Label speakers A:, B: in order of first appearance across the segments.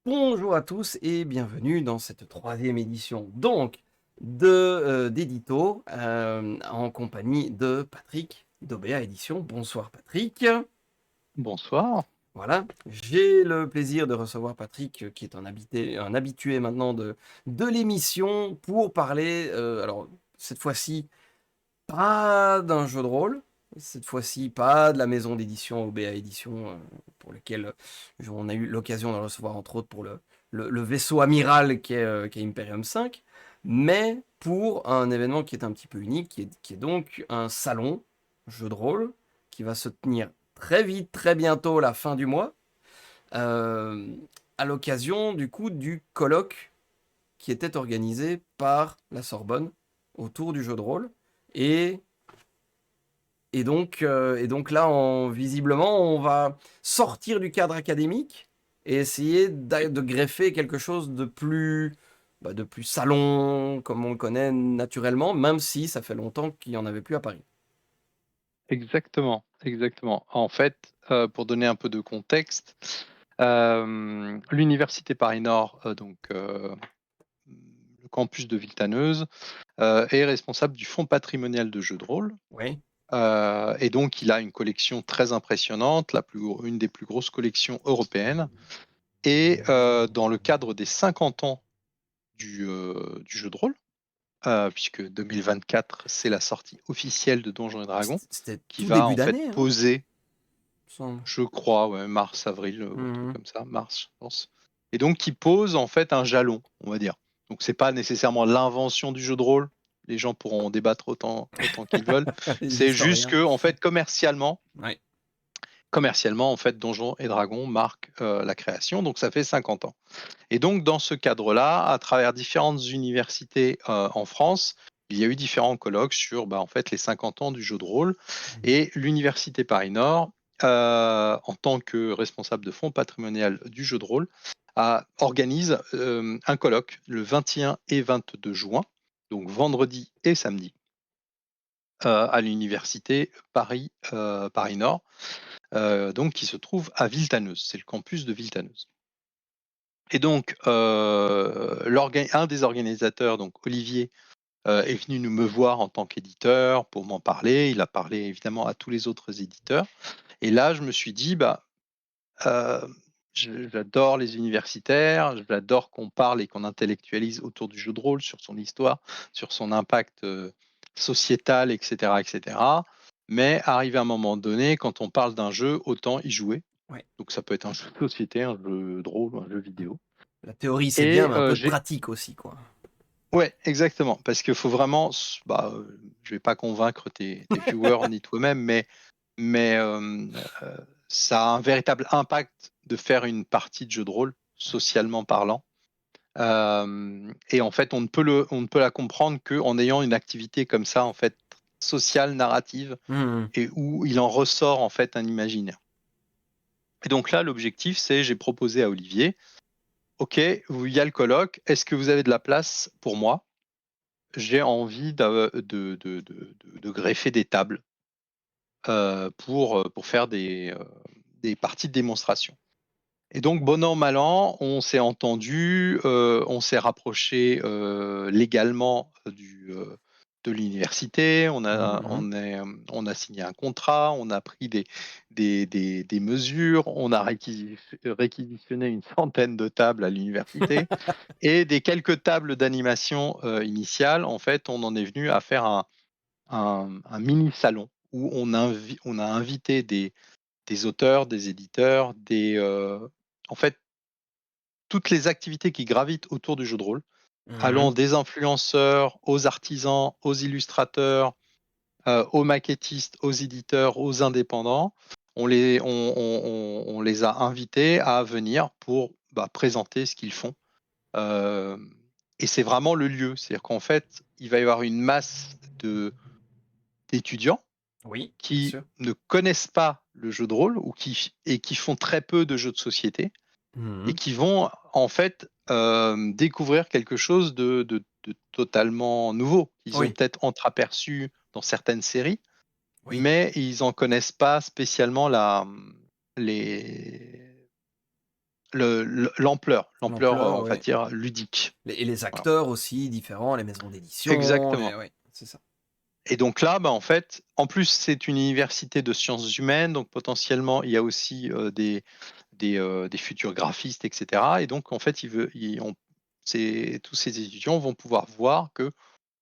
A: Bonjour à tous et bienvenue dans cette troisième édition donc d'Édito en compagnie de Patrick d'OBA Édition. Bonsoir Patrick.
B: Bonsoir.
A: Voilà, j'ai le plaisir de recevoir Patrick qui est un habitué maintenant de l'émission pour parler, alors cette fois-ci pas d'un jeu de rôle, cette fois-ci pas de la maison d'édition OBA Édition pour lequel on a eu l'occasion de le recevoir entre autres pour le vaisseau amiral qui est Imperium 5, mais pour un événement qui est un petit peu unique, qui est donc un salon jeu de rôle qui va se tenir très vite, très bientôt, la fin du mois, euh, à l'occasion du coup du colloque qui était organisé par la Sorbonne autour du jeu de rôle. Et et donc là, visiblement, on va sortir du cadre académique et essayer de greffer quelque chose de plus salon, comme on le connaît naturellement, même si ça fait longtemps qu'il n'y en avait plus à Paris.
B: Exactement, exactement. En fait, pour donner un peu de contexte, l'université Paris-Nord, le campus de Villetaneuse, est responsable du fonds patrimonial de jeux de rôle.
A: Oui.
B: Et donc, il a une collection très impressionnante, une des plus grosses collections européennes. Et dans le cadre des 50 ans du jeu de rôle, puisque 2024, c'est la sortie officielle de Donjons et Dragons,
A: C'était
B: qui
A: tout
B: va
A: début
B: en fait
A: d'année, hein,
B: poser,
A: il me semble.
B: je crois, ouais, mars, avril, un truc
A: Mhm.
B: comme ça, mars, je pense. Et donc qui pose en fait un jalon, on va dire. Donc c'est pas nécessairement l'invention du jeu de rôle, les gens pourront en débattre autant qu'ils veulent.
A: Les
B: C'est juste
A: historiens.
B: que en fait
A: Ouais.
B: commercialement en fait Donjons et Dragons marque la création, donc ça fait 50 ans. Et donc dans ce cadre-là, à travers différentes universités en France, il y a eu différents colloques sur en fait les 50 ans du jeu de rôle. Et l'université Paris-Nord, en tant que responsable de fonds patrimonial du jeu de rôle, organise un colloque le 21 et 22 juin, donc vendredi et samedi, à l'université Paris-Nord, donc qui se trouve à Villetaneuse. C'est le campus de Villetaneuse. Et donc, un des organisateurs, donc Olivier, est venu me voir en tant qu'éditeur pour m'en parler. Il a parlé évidemment à tous les autres éditeurs. Et là, je me suis dit, euh, j'adore les universitaires, j'adore qu'on parle et qu'on intellectualise autour du jeu de rôle, sur son histoire, sur son impact sociétal, etc., etc. Mais arrivé à un moment donné, quand on parle d'un jeu, autant y jouer.
A: Ouais.
B: Donc ça peut être un jeu de société, un jeu de rôle ou un jeu vidéo.
A: La théorie, c'est bien,
B: Et
A: mais un peu de pratique aussi, quoi.
B: ouais, exactement, parce qu'il faut vraiment, je vais pas convaincre tes viewers ni toi-même, mais ça a un véritable impact de faire une partie de jeu de rôle, socialement parlant. Et en fait, on ne peut la comprendre qu'en ayant une activité comme ça, en fait, sociale, narrative,
A: Mhm.
B: et où il en ressort en fait un imaginaire. Et donc là, l'objectif, c'est, j'ai proposé à Olivier, OK, il y a le colloque, est-ce que vous avez de la place pour moi? J'ai envie de greffer des tables pour faire des parties de démonstration. Et donc, bon an, mal an, on s'est entendu, on s'est rapproché légalement de l'université,
A: Mhm.
B: on a signé un contrat, on a pris des mesures, on a réquisitionné une centaine de tables à l'université. Et des quelques tables d'animation initiales, en fait, on en est venu à faire un mini salon où on a invité des auteurs, des éditeurs, en fait, toutes les activités qui gravitent autour du jeu de rôle, allant
A: Mhm.
B: des influenceurs aux artisans, aux illustrateurs, aux maquettistes, aux éditeurs, aux indépendants. On les a invités à venir pour présenter ce qu'ils font. Euh, et c'est vraiment le lieu. C'est-à-dire qu'en fait, il va y avoir une masse d'étudiants
A: Oui, bien
B: qui
A: sûr.
B: ne connaissent pas le jeu de rôle et qui font très peu de jeux de société et
A: Mhm.
B: qui vont en fait découvrir quelque chose de totalement nouveau. Ils ont
A: Oui,
B: peut-être entreaperçu dans certaines séries,
A: oui.
B: mais ils n'en connaissent pas spécialement les, l'ampleur,
A: L'ampleur,
B: on va
A: ouais.
B: dire ludique.
A: Et les
B: Voilà.
A: acteurs aussi différents, les maisons d'édition,
B: Exactement.
A: ouais, c'est ça.
B: Et donc là, bah, en fait, en plus, c'est une université de sciences humaines, donc potentiellement, il y a aussi des futurs graphistes, etc. Et donc, en fait, tous ces étudiants vont pouvoir voir que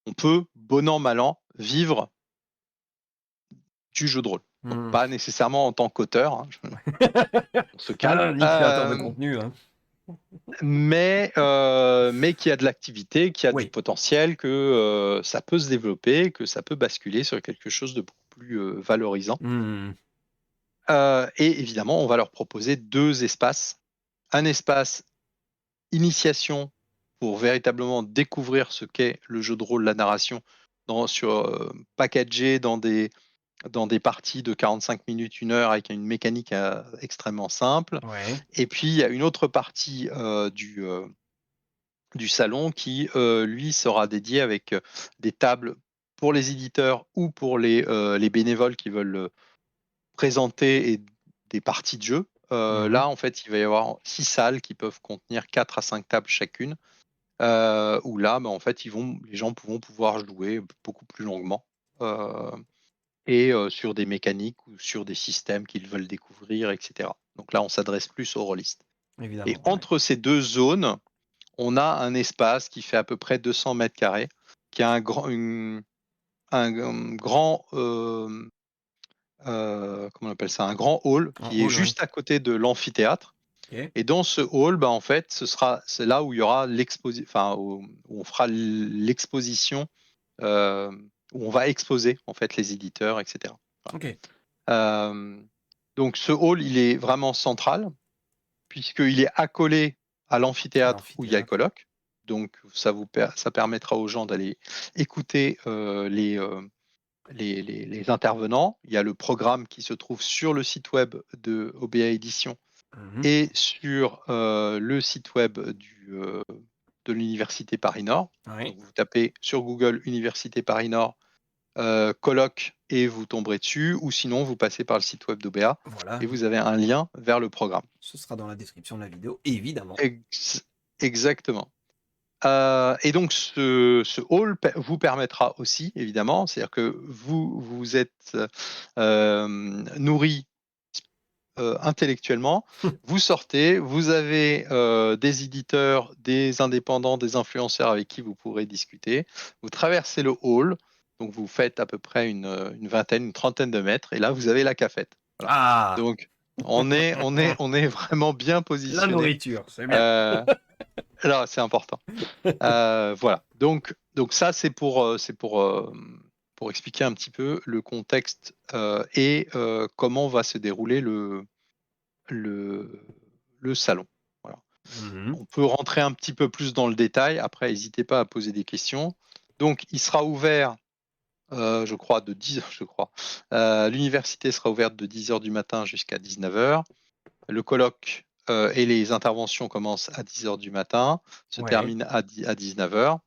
B: on peut, bon an, mal an, vivre du jeu de rôle. Donc,
A: Mmh.
B: pas nécessairement en tant qu'auteur, hein, on se calme,
A: Ah, ni créateur de contenu, hein.
B: mais qui a de l'activité, qui a du
A: Oui.
B: potentiel, que ça peut se développer, que ça peut basculer sur quelque chose de beaucoup plus valorisant.
A: Mmh.
B: Et évidemment, on va leur proposer 2 espaces. Un espace initiation pour véritablement découvrir ce qu'est le jeu de rôle, la narration, packagé dans des parties de 45 minutes, 1 heure, avec une mécanique extrêmement simple.
A: Ouais.
B: Et puis, il y a une autre partie du salon qui, lui, sera dédié avec des tables pour les éditeurs ou pour les bénévoles qui veulent présenter des parties de jeu.
A: Mmh.
B: Là, en fait, il va y avoir 6 salles qui peuvent contenir 4 à 5 tables chacune, où là, bah, en fait, les gens vont pouvoir jouer beaucoup plus longuement, heu et sur des mécaniques ou sur des systèmes qu'ils veulent découvrir, et cetera. Donc là, on s'adresse plus aux rôlistes. Et
A: Évidemment, ouais.
B: entre ces 2 zones, on a un espace qui fait à peu près 200 mètres carrés, qui a un grand, comment on appelle ça? Un grand hall
A: En
B: qui est
A: hall, ouais.
B: juste à côté de l'amphithéâtre.
A: OK.
B: Et dans ce hall, bah, en fait, c'est là où il y aura où on fera l'exposition, où on va exposer, en fait, les éditeurs, et cetera.
A: OK.
B: Voilà. Donc ce hall, il est vraiment central, puisqu'il est accolé à
A: À
B: l'amphithéâtre où il y a le
A: l'amphithéâtre.
B: colloque. Donc ça permettra aux gens d'aller écouter, les intervenants. Il y a le programme qui se trouve sur le site web de OBA Édition
A: Mmh.
B: et sur, le site web de l'université Paris Nord.
A: Ouais.
B: Donc vous tapez sur Google Université Paris Nord, colloque, et vous tomberez dessus, ou sinon vous passez par le site web d'OBA
A: Voilà,
B: et vous avez un lien vers le programme.
A: ce sera dans la description de la vidéo, évidemment.
B: Ex Exactement. Et donc ce hall vous permettra aussi, évidemment, c'est-à-dire que vous êtes, nourris intellectuellement, vous sortez, vous avez des éditeurs, des indépendants, des influenceurs avec qui vous pourrez discuter. Vous traversez le hall, donc vous faites à peu près une vingtaine, une trentaine de mètres, et là vous avez la cafette. Voilà.
A: Ah!
B: Donc on est vraiment bien
A: La
B: positionné.
A: nourriture, c'est bien.
B: Euh, Là, c'est important. Voilà. Donc ça, pour expliquer un petit peu le contexte et comment va se dérouler le, le salon. Voilà.
A: Mmh.
B: On peut rentrer un petit peu plus dans le détail. Après, n'hésitez pas à poser des questions. Donc, il sera ouvert, je crois, je crois. L'université sera ouverte de 10 heures du matin jusqu'à 19 heures. Le colloque et les interventions commencent à 10 heures du matin, se
A: Ouais.
B: terminent à 19 heures.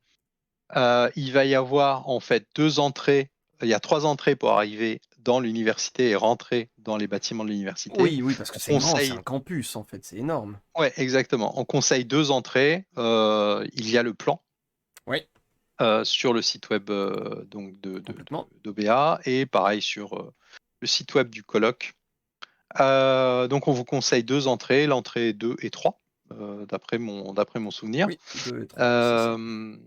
B: Il va y avoir en fait 2 entrées. Il y a 3 entrées pour arriver dans l'université et rentrer dans les bâtiments de l'université.
A: Oui, oui, parce que
B: On
A: c'est grand, c'est
B: conseille
A: un campus, en fait, c'est énorme.
B: Ouais, exactement. On conseille 2 entrées. Il y a le plan
A: Oui,
B: sur le site web donc
A: complètement.
B: d'OBA, et pareil sur le site web du colloque. Donc on vous conseille 2 entrées, l'entrée 2 et 3, d'après mon souvenir.
A: Oui, 2 et 3 aussi, c'est
B: Euh,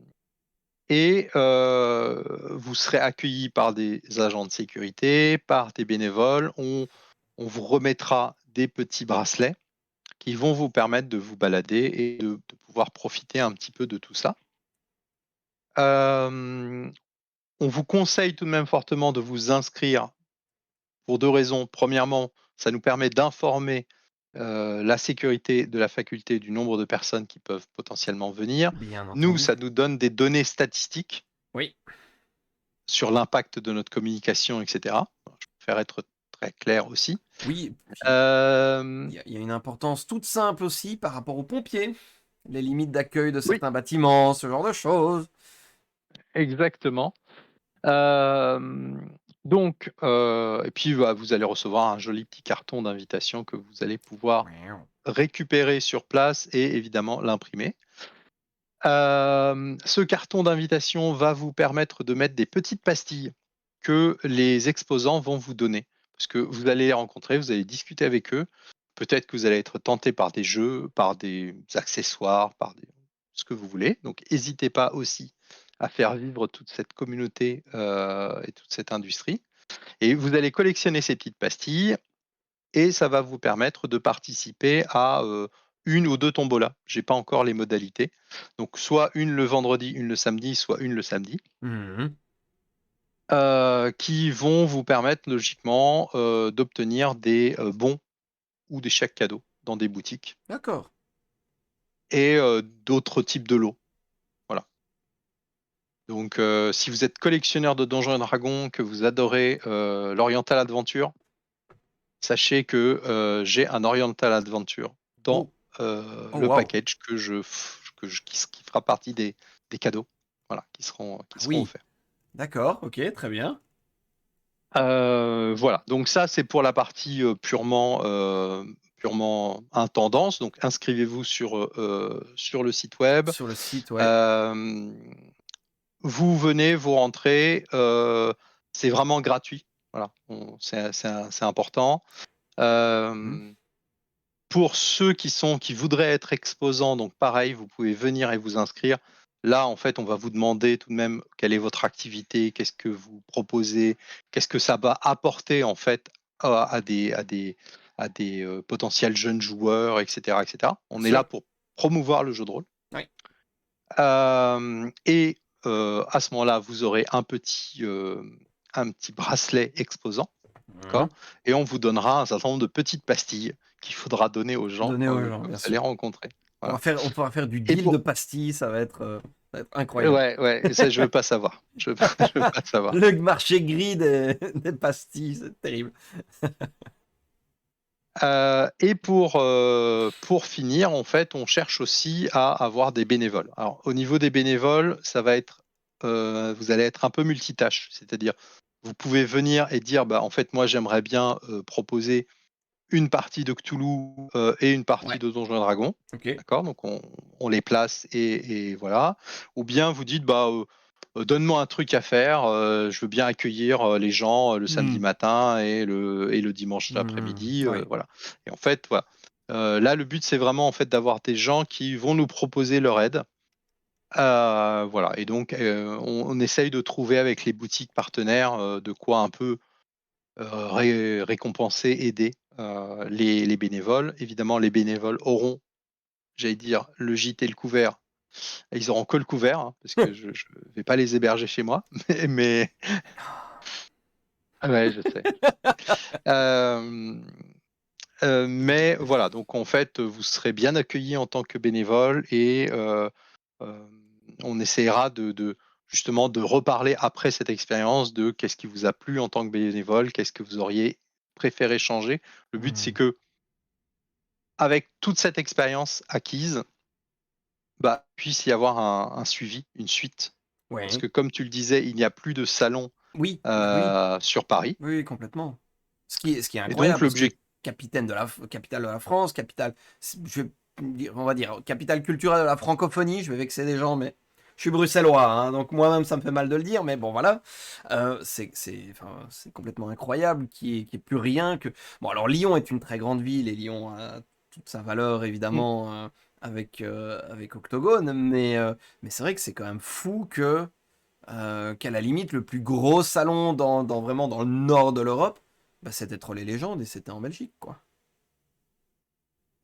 B: et vous serez accueillis par des agents de sécurité, par des bénévoles. On vous remettra des petits bracelets qui vont vous permettre de vous balader et de pouvoir profiter un petit peu de tout ça. On vous conseille tout de même fortement de vous inscrire pour 2 raisons. Premièrement, ça nous permet d'informer la sécurité de la faculté du nombre de personnes qui peuvent potentiellement venir.
A: bien
B: Nous,
A: entendu.
B: ça nous donne des données statistiques
A: Oui.
B: sur l'impact de notre communication, et cetera. Je préfère être très clair aussi.
A: Oui, puis
B: Hem,
A: il y a une importance toute simple aussi par rapport aux pompiers. Les limites d'accueil de
B: oui,
A: certains bâtiments, ce genre de choses.
B: exactement. Donc et puis, bah, vous allez recevoir un joli petit carton d'invitation que vous allez pouvoir récupérer sur place et évidemment l'imprimer. Ce carton d'invitation va vous permettre de mettre des petites pastilles que les exposants vont vous donner. Parce que vous allez les rencontrer, vous allez discuter avec eux. Peut-être que vous allez être tenté par des jeux, par des accessoires, ce que vous voulez. Donc n'hésitez pas aussi à faire vivre toute cette communauté et toute cette industrie. Et vous allez collectionner ces petites pastilles et ça va vous permettre de participer à une ou deux tombolas. J'ai pas encore les modalités. Donc soit une le vendredi, une le samedi, soit une le samedi,
A: Mhm.
B: qui vont vous permettre logiquement d'obtenir des bons ou des chèques cadeaux dans des boutiques
A: D'accord.
B: et d'autres types de lots. Voilà. Donc si vous êtes collectionneur de Donjons et Dragons, que vous adorez l'Oriental Adventure, sachez que j'ai un Oriental Adventure dans
A: Oh, oh
B: le
A: waouh.
B: package qui fera partie des cadeaux, voilà, qui
A: Ah
B: seront
A: oui,
B: offerts.
A: d'accord, ok, très bien.
B: Voilà, donc ça c'est pour la partie purement intendance. Donc inscrivez-vous sur le site web.
A: Sur le site, ouais.
B: Euh, Vous venez, vous rentrez, c'est vraiment gratuit. Voilà, c'est important.
A: Mhm.
B: Euh, Pour ceux qui voudraient être exposants, donc pareil, vous pouvez venir et vous inscrire. Là, en fait, on va vous demander tout de même quelle est votre activité, qu'est-ce que vous proposez, qu'est-ce que ça va apporter en fait à des potentiels jeunes joueurs, etc., etc.
A: Bien
B: On est là
A: sûr.
B: pour promouvoir le jeu de rôle.
A: Oui.
B: Et à ce moment-là, vous aurez un petit bracelet exposant. D'accord.
A: Mhm.
B: Et on vous donnera un certain nombre de petites pastilles qu'il faudra donner aux gens
A: Donner aux gens,
B: que vous
A: bien
B: allez
A: sûr.
B: rencontrer. Voilà.
A: On pourra faire du
B: Et
A: deal de
B: pour...
A: pastilles, ça va être incroyable.
B: Ouais, ouais, et ça, je veux pas savoir. Je veux pas savoir.
A: Le marché gris des pastilles, c'est terrible.
B: Et pour finir, en fait, on cherche aussi à avoir des bénévoles. Alors, au niveau des bénévoles, vous allez être un peu multitâche, c'est-à-dire, vous pouvez venir et dire, bah, en fait, moi, j'aimerais bien proposer une partie de Cthulhu et une partie
A: Ouais,
B: de Donjons et Dragons.
A: ok.
B: D'accord, donc on les place et voilà. Ou bien vous dites, bah, donne-moi un truc à faire, je veux bien accueillir les gens le samedi
A: Hmm.
B: matin et le dimanche
A: Hmm.
B: après-midi,
A: Ouais.
B: voilà. Et en fait, voilà. Là, le but, c'est vraiment en fait d'avoir des gens qui vont nous proposer leur aide. Voilà. Et donc, on essaye de trouver avec les boutiques partenaires de quoi un peu récompenser, aider les bénévoles. Évidemment, les bénévoles auront, j'allais dire, le gîte et le couvert. Ils auront que le couvert, hein, parce que je ne vais pas les héberger chez moi. Ouais, je sais. Euh, mais voilà, donc en fait, vous serez bien accueillis en tant que bénévole et euh, on essaiera justement de reparler après cette expérience de qu'est-ce qui vous a plu en tant que bénévole, qu'est-ce que vous auriez préféré changer. Le but, c'est
A: Hmm.
B: que avec toute cette expérience acquise, bah, puisse y avoir un suivi, une suite. Parce
A: Ouais.
B: que comme tu le disais, il n'y a plus de salon
A: Oui, bah oui.
B: sur Paris.
A: Oui, oui, complètement. Ce qui est
B: Et donc
A: incroyable, parce que
B: l'objectif,
A: capitale de la France, je vais on va dire, capitale culturelle de la francophonie, je vais vexer des gens, mais je suis bruxellois, hein, donc moi-même ça me fait mal de le dire, mais bon voilà. Enfin, c'est complètement incroyable qu'il y ait plus rien que... Bon, alors Lyon est une très grande ville, et Lyon a toute sa valeur, évidemment, avec Octogone, mais c'est vrai que c'est quand même fou qu'à la limite, le plus gros salon vraiment dans le nord de l'Europe, bah, c'était Troll et Légendes et c'était en Belgique, quoi.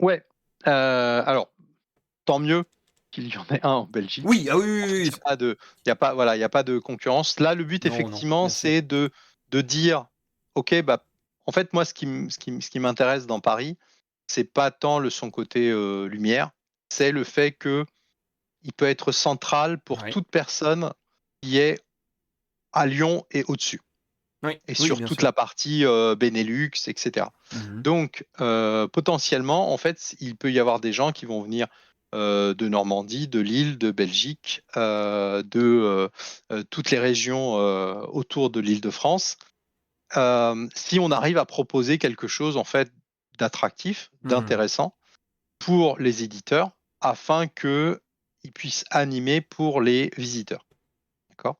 B: ouais. Alors, tant mieux qu'il y en ait un en Belgique.
A: Oui, ah oui,
B: En
A: oui,
B: fait,
A: oui.
B: voilà, il y a pas de concurrence. Là, le but,
A: Non, non,
B: effectivement,
A: bien sûr.
B: c'est de dire, OK, bah, en fait, moi, ce qui m'intéresse dans Paris, c'est pas tant son côté lumière, c'est le fait que il peut être central pour
A: Ouais.
B: toute personne qui est à Lyon et au-dessus,
A: Oui,
B: et
A: oui,
B: sur
A: bien
B: toute
A: sûr.
B: la partie Benelux, etc.
A: Mhm.
B: Donc, potentiellement, en fait, il peut y avoir des gens qui vont venir de Normandie, de Lille, de Belgique, de toutes les régions autour de l'Île-de-France. Si on arrive à proposer quelque chose en fait d'attractif,
A: Mhm.
B: d'intéressant, pour les éditeurs afin qu'ils puissent animer pour les visiteurs. D'accord.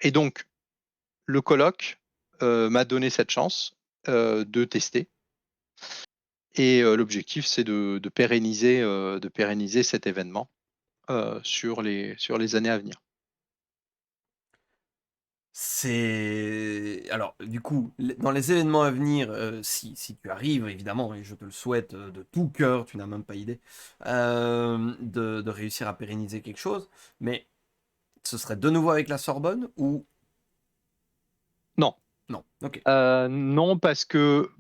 B: Et donc, le colloque m'a donné cette chance de tester. Et l'objectif, c'est de pérenniser cet événement sur les années à venir.
A: C'est alors du coup, dans les événements à venir, si tu arrives évidemment et je te le souhaite, de tout cœur, tu n'as même pas idée, de réussir à pérenniser quelque chose, mais ce serait de nouveau avec la Sorbonne ou
B: Non,
A: non? OK.
B: non parce que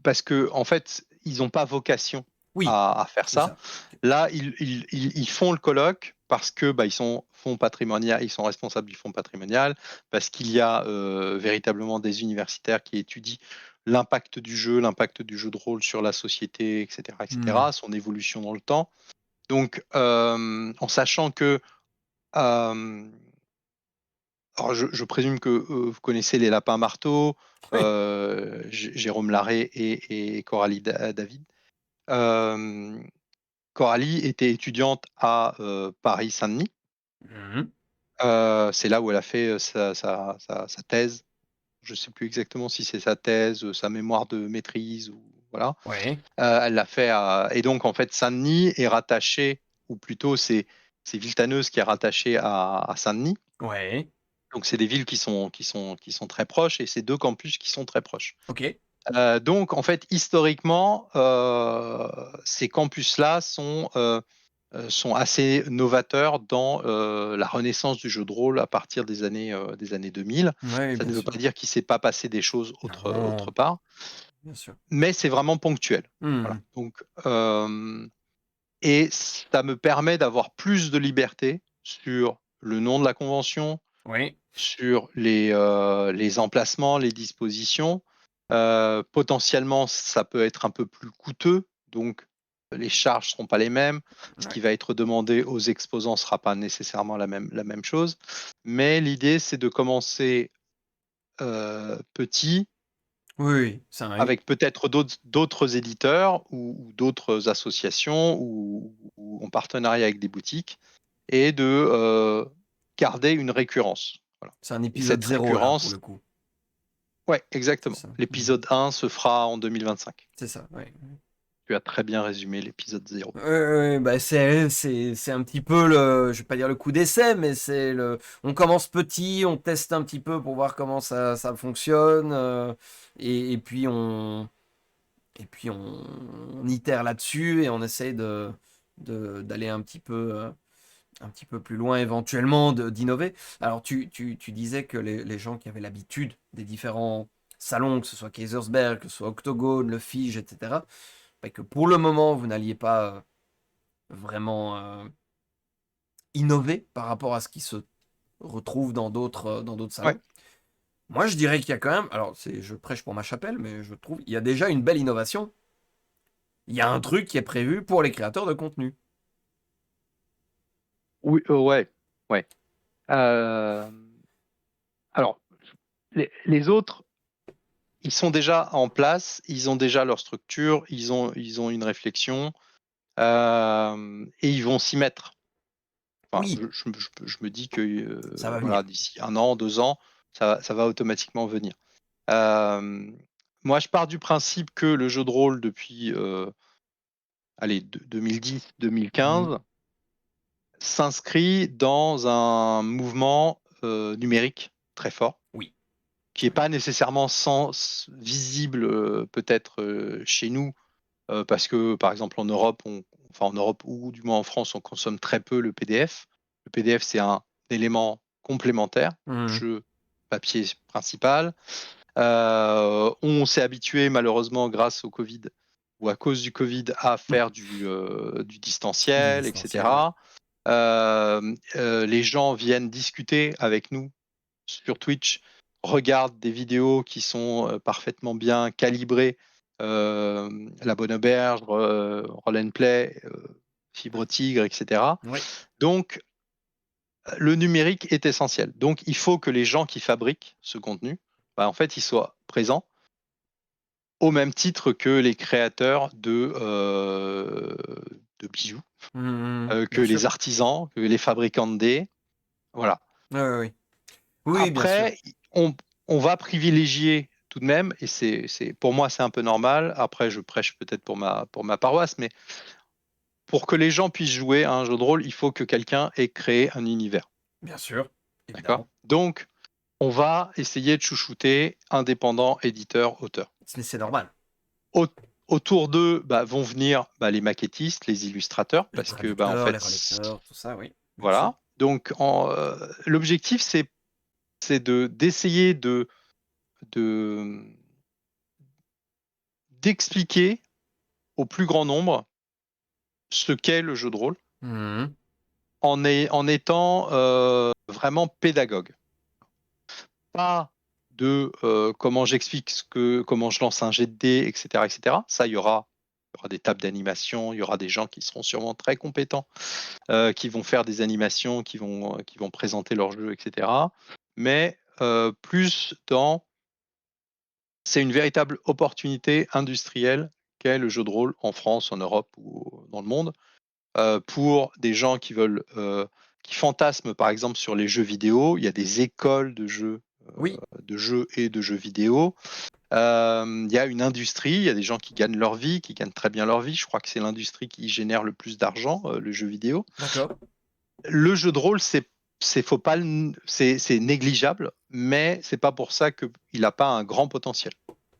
B: en fait, ils n'ont pas vocation
A: Oui,
B: à faire
A: c'est
B: ça.
A: ça. OK.
B: Là, ils font le colloque parce que ils sont fonds patrimonial, ils sont responsables du fonds patrimonial, parce qu'il y a véritablement des universitaires qui étudient l'impact du jeu de rôle sur la société,
A: Mmh.
B: etc., son évolution dans le temps. Donc, en sachant que alors je présume que vous connaissez les lapins marteaux,
A: Oui.
B: Jérôme Larrey et Coralie David. Euh, Coralie était étudiante à Paris-Saint-Denis.
A: Mmh.
B: C'est là où elle a fait sa thèse. Je ne sais plus exactement si c'est sa thèse, sa mémoire de maîtrise ou voilà.
A: Ouais.
B: Elle l'a fait et donc en fait Saint-Denis est rattaché, ou plutôt c'est Villetaneuse qui est rattaché à Saint-Denis.
A: Ouais.
B: Donc c'est des villes qui sont très proches et c'est deux campus qui sont très proches.
A: OK.
B: Donc en fait historiquement, ces campus-là sont assez novateurs dans la renaissance du jeu de rôle à partir des années 2000.
A: Ouais,
B: Ça
A: bien
B: ne veut
A: sûr.
B: pas dire qu'il ne s'est pas passé des choses autre
A: Non,
B: part,
A: bien sûr.
B: mais c'est vraiment ponctuel. Voilà.
A: Mmh.
B: Donc, et ça me permet d'avoir plus de liberté sur le nom de la convention,
A: Oui.
B: sur les emplacements, les dispositions. Potentiellement, ça peut être un peu plus coûteux, donc les charges ne seront pas les mêmes. Ce
A: Ouais.
B: qui va être demandé aux exposants ne sera pas nécessairement la même chose. Mais l'idée, c'est de commencer petit,
A: Oui, oui, ça oui.
B: avec peut-être d'autres éditeurs ou d'autres associations ou en partenariat avec des boutiques, et de garder une récurrence. Voilà.
A: C'est un
B: Et
A: épisode
B: cette
A: zéro là, pour
B: récurrence,
A: le coup.
B: ouais,
A: C'est
B: exactement.
A: ça. Mmh.
B: L'épisode 1 se fera en 2025.
A: C'est ça, ouais.
B: Tu as très bien résumé l'épisode 0.
A: Ouais, ouais, ouais, bah, c'est un petit peu le je vais pas dire le coup d'essai, mais c'est le on commence petit, on teste un petit peu pour voir comment ça fonctionne, et puis on itère là-dessus et on essaye d'aller un petit peu plus loin éventuellement, d'innover. Alors tu disais que les gens qui avaient l'habitude des différents salons, que ce soit Kaisersberg, que ce soit Octogone, le Fige, etc., bah, que pour le moment, vous n'alliez pas vraiment innover par rapport à ce qui se retrouve dans d'autres
B: Ouais.
A: salons. Moi, je dirais qu'il y a quand même, alors je prêche pour ma chapelle, mais je trouve il y a déjà une belle innovation. Il y a un truc qui est prévu pour les créateurs de contenu.
B: Oui, ouais, ouais. Euh, alors, les autres, ils sont déjà en place, ils ont déjà leur structure, ils ont une réflexion, et ils vont s'y mettre. Enfin,
A: Oui,
B: je me dis que
A: ça va
B: voilà,
A: venir.
B: d'ici 1 an, 2 ans, ça va automatiquement venir. Euh, Moi, je pars du principe que le jeu de rôle depuis allez, 2010-2015
A: Mhm.
B: s'inscrit dans un mouvement numérique très fort,
A: Oui.
B: qui n'est pas nécessairement visible peut-être chez nous, parce que par exemple en Europe, enfin en Europe ou du moins en France, on consomme très peu le PDF. Le PDF, c'est un élément complémentaire,
A: Mhm.
B: jeu papier principal. On s'est habitué malheureusement grâce au Covid ou à cause du Covid à faire du
A: Du
B: distanciel,
A: distanciel, ouais.
B: etc. Les gens viennent discuter avec nous sur Twitch, regardent des vidéos qui sont parfaitement bien calibrées, La Bonne Auberge, Roll and Play, Fibre Tigre, etc.
A: Oui.
B: Donc, le numérique est essentiel. Donc, il faut que les gens qui fabriquent ce contenu, en fait, ils soient présents au même titre que les créateurs de bijoux, que
A: Bien sûr.
B: les artisans, que les fabricants de dés. Voilà.
A: Ouais, ouais, ouais. Oui, bien sûr.
B: Après, on va privilégier tout de même, et pour moi c'est un peu normal. Après, je prêche peut-être pour ma paroisse, mais pour que les gens puissent jouer à un jeu de rôle, il faut que quelqu'un ait créé un univers.
A: Bien sûr,
B: D'accord?
A: évidemment.
B: Donc, on va essayer de chouchouter indépendants, éditeurs, auteurs.
A: Mais c'est normal.
B: Au- Autour d'eux vont venir les maquettistes, les illustrateurs,
A: Les
B: parce que en
A: traducteurs, les
B: fait,
A: relecteurs, tout ça, oui, bien sûr.
B: voilà. Donc, l'objectif, c'est d'essayer de d'expliquer au plus grand nombre ce qu'est le jeu de rôle
A: Mhm.
B: en étant vraiment pédagogue. Pas de comment j'explique comment je lance un jet de dés, etc., etc. Ça, il y aura des tables d'animation, il y aura des gens qui seront sûrement très compétents, qui vont faire des animations, qui vont présenter leur jeu, etc. Mais plus c'est une véritable opportunité industrielle qu'est le jeu de rôle en France, en Europe ou dans le monde, pour des gens qui fantasment par exemple sur les jeux vidéo. Il y a des écoles
A: Oui,
B: de jeux et de jeux vidéo. Il y a une industrie, il y a des gens qui gagnent leur vie, qui gagnent très bien leur vie. Je crois que c'est l'industrie qui génère le plus d'argent, le jeu vidéo.
A: d'accord.
B: Le jeu de rôle, faut pas, c'est négligeable, mais c'est pas pour ça qu'il n'a pas un grand potentiel.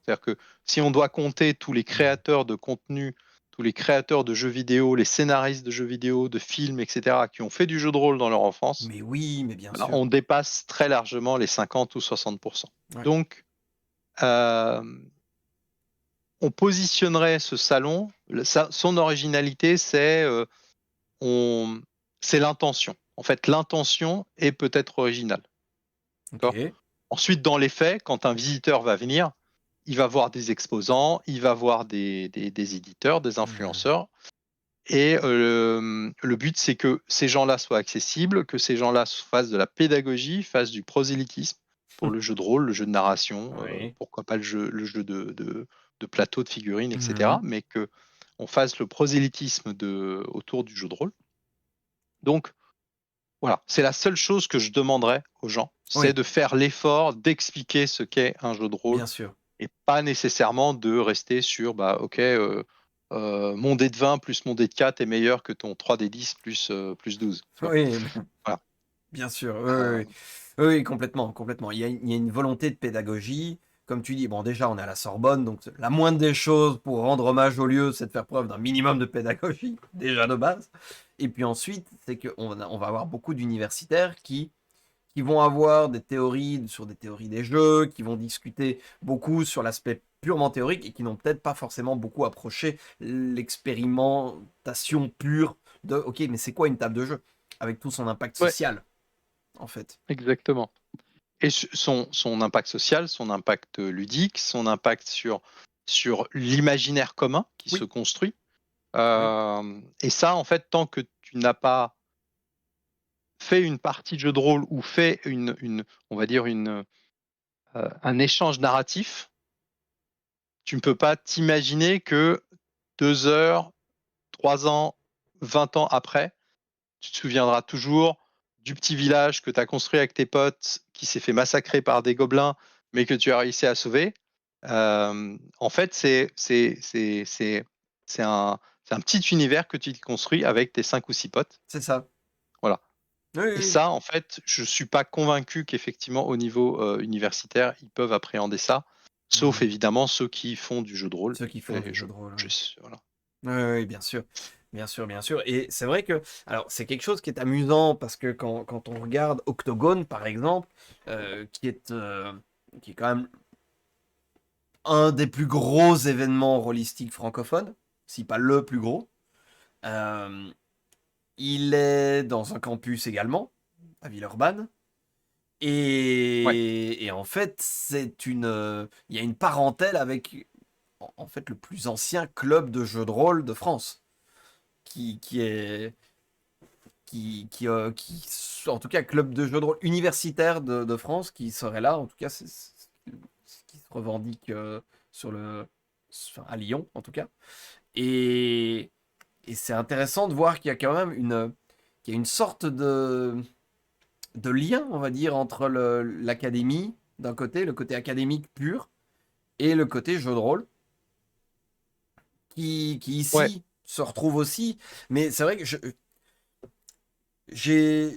B: C'est-à-dire que si on doit compter tous les créateurs de contenu, tous les créateurs de jeux vidéo, les scénaristes de jeux vidéo, de films, etc., qui ont fait du jeu de rôle dans leur enfance,
A: Mais oui, mais bien sûr.
B: on dépasse très largement les 50 ou 60%.
A: Ouais.
B: Donc, euh, on positionnerait ce salon, son originalité, on- c'est l'intention. En fait, l'intention est peut-être originale. D'accord.
A: Ok.
B: Ensuite, dans les faits, quand un visiteur va venir, il va voir des exposants, il va voir des éditeurs, des
A: Mhm.
B: influenceurs. Et le but, c'est que ces gens-là soient accessibles, que ces gens-là fassent de la pédagogie, fassent du prosélytisme pour le jeu de rôle, le jeu de narration,
A: Oui.
B: pourquoi pas le jeu de plateau, de figurines, etc.
A: Mhm.
B: Mais que on fasse le prosélytisme autour du jeu de rôle. Donc, voilà, c'est la seule chose que je demanderais aux gens, c'est
A: Oui,
B: de faire l'effort d'expliquer ce qu'est un jeu de rôle
A: bien sûr.
B: et pas nécessairement de rester sur ok, mon dé de 20 plus mon dé de 4 est meilleur que ton 3D10 plus 12. Tu vois.
A: Oui,
B: Voilà.
A: bien sûr. Oui,
B: Euh,
A: oui, oui. Oui, oui, complètement, complètement. Il y a une volonté de pédagogie. Comme tu dis, bon, déjà, on est à la Sorbonne, donc la moindre des choses pour rendre hommage au lieu, c'est de faire preuve d'un minimum de pédagogie, déjà de base. Et puis ensuite, c'est qu'on va avoir beaucoup d'universitaires qui vont avoir des théories sur des théories des jeux, qui vont discuter beaucoup sur l'aspect purement théorique et qui n'ont peut-être pas forcément beaucoup approché l'expérimentation pure de ok, mais c'est quoi une table de jeu avec tout son impact
B: ouais,
A: social en fait.
B: exactement. Et son impact social, son impact ludique, son impact sur l'imaginaire commun qui se
A: Oui,
B: construit.
A: oui.
B: Et ça, en fait, tant que tu n'as pas fait une partie de jeu de rôle ou fait on va dire un échange narratif, tu ne peux pas t'imaginer que 2 heures, 3 ans, 20 ans après, tu te souviendras toujours du petit village que tu as construit avec tes potes qui s'est fait massacrer par des gobelins, mais que tu as réussi à sauver. En fait, c'est un petit univers que tu te construis avec tes 5 ou 6 potes.
A: C'est ça.
B: Voilà.
A: Oui,
B: Et
A: oui,
B: ça, en fait, je ne suis pas convaincu qu'effectivement, au niveau universitaire, ils peuvent appréhender ça,
A: oui.
B: sauf évidemment ceux qui font du jeu de rôle.
A: Ceux qui font
B: Et
A: du jeu de rôle, oui.
B: voilà.
A: Oui, oui, bien sûr. Bien sûr, bien sûr. Et c'est vrai que, alors, c'est quelque chose qui est amusant parce que quand on regarde Octogone, par exemple, qui est quand même un des plus gros événements rôlistiques francophones, si pas le plus gros. Euh, il est dans un campus également, à Villeurbanne.
B: Ouais,
A: Et en fait, il y a une parentèle avec, en fait, le plus ancien club de jeux de rôle de France, qui est, en tout cas, club de jeux de rôle universitaire de France, qui serait là. En tout cas, c'est ce qui se revendique sur le, enfin, à Lyon en tout cas. Et, et c'est intéressant de voir qu'il y a quand même qu'il y a une sorte de lien, on va dire, entre l'académie, d'un côté, le côté académique pur, et le côté jeu de rôle, qui
B: Ouais.
A: ici se retrouve aussi. Mais c'est vrai que j'ai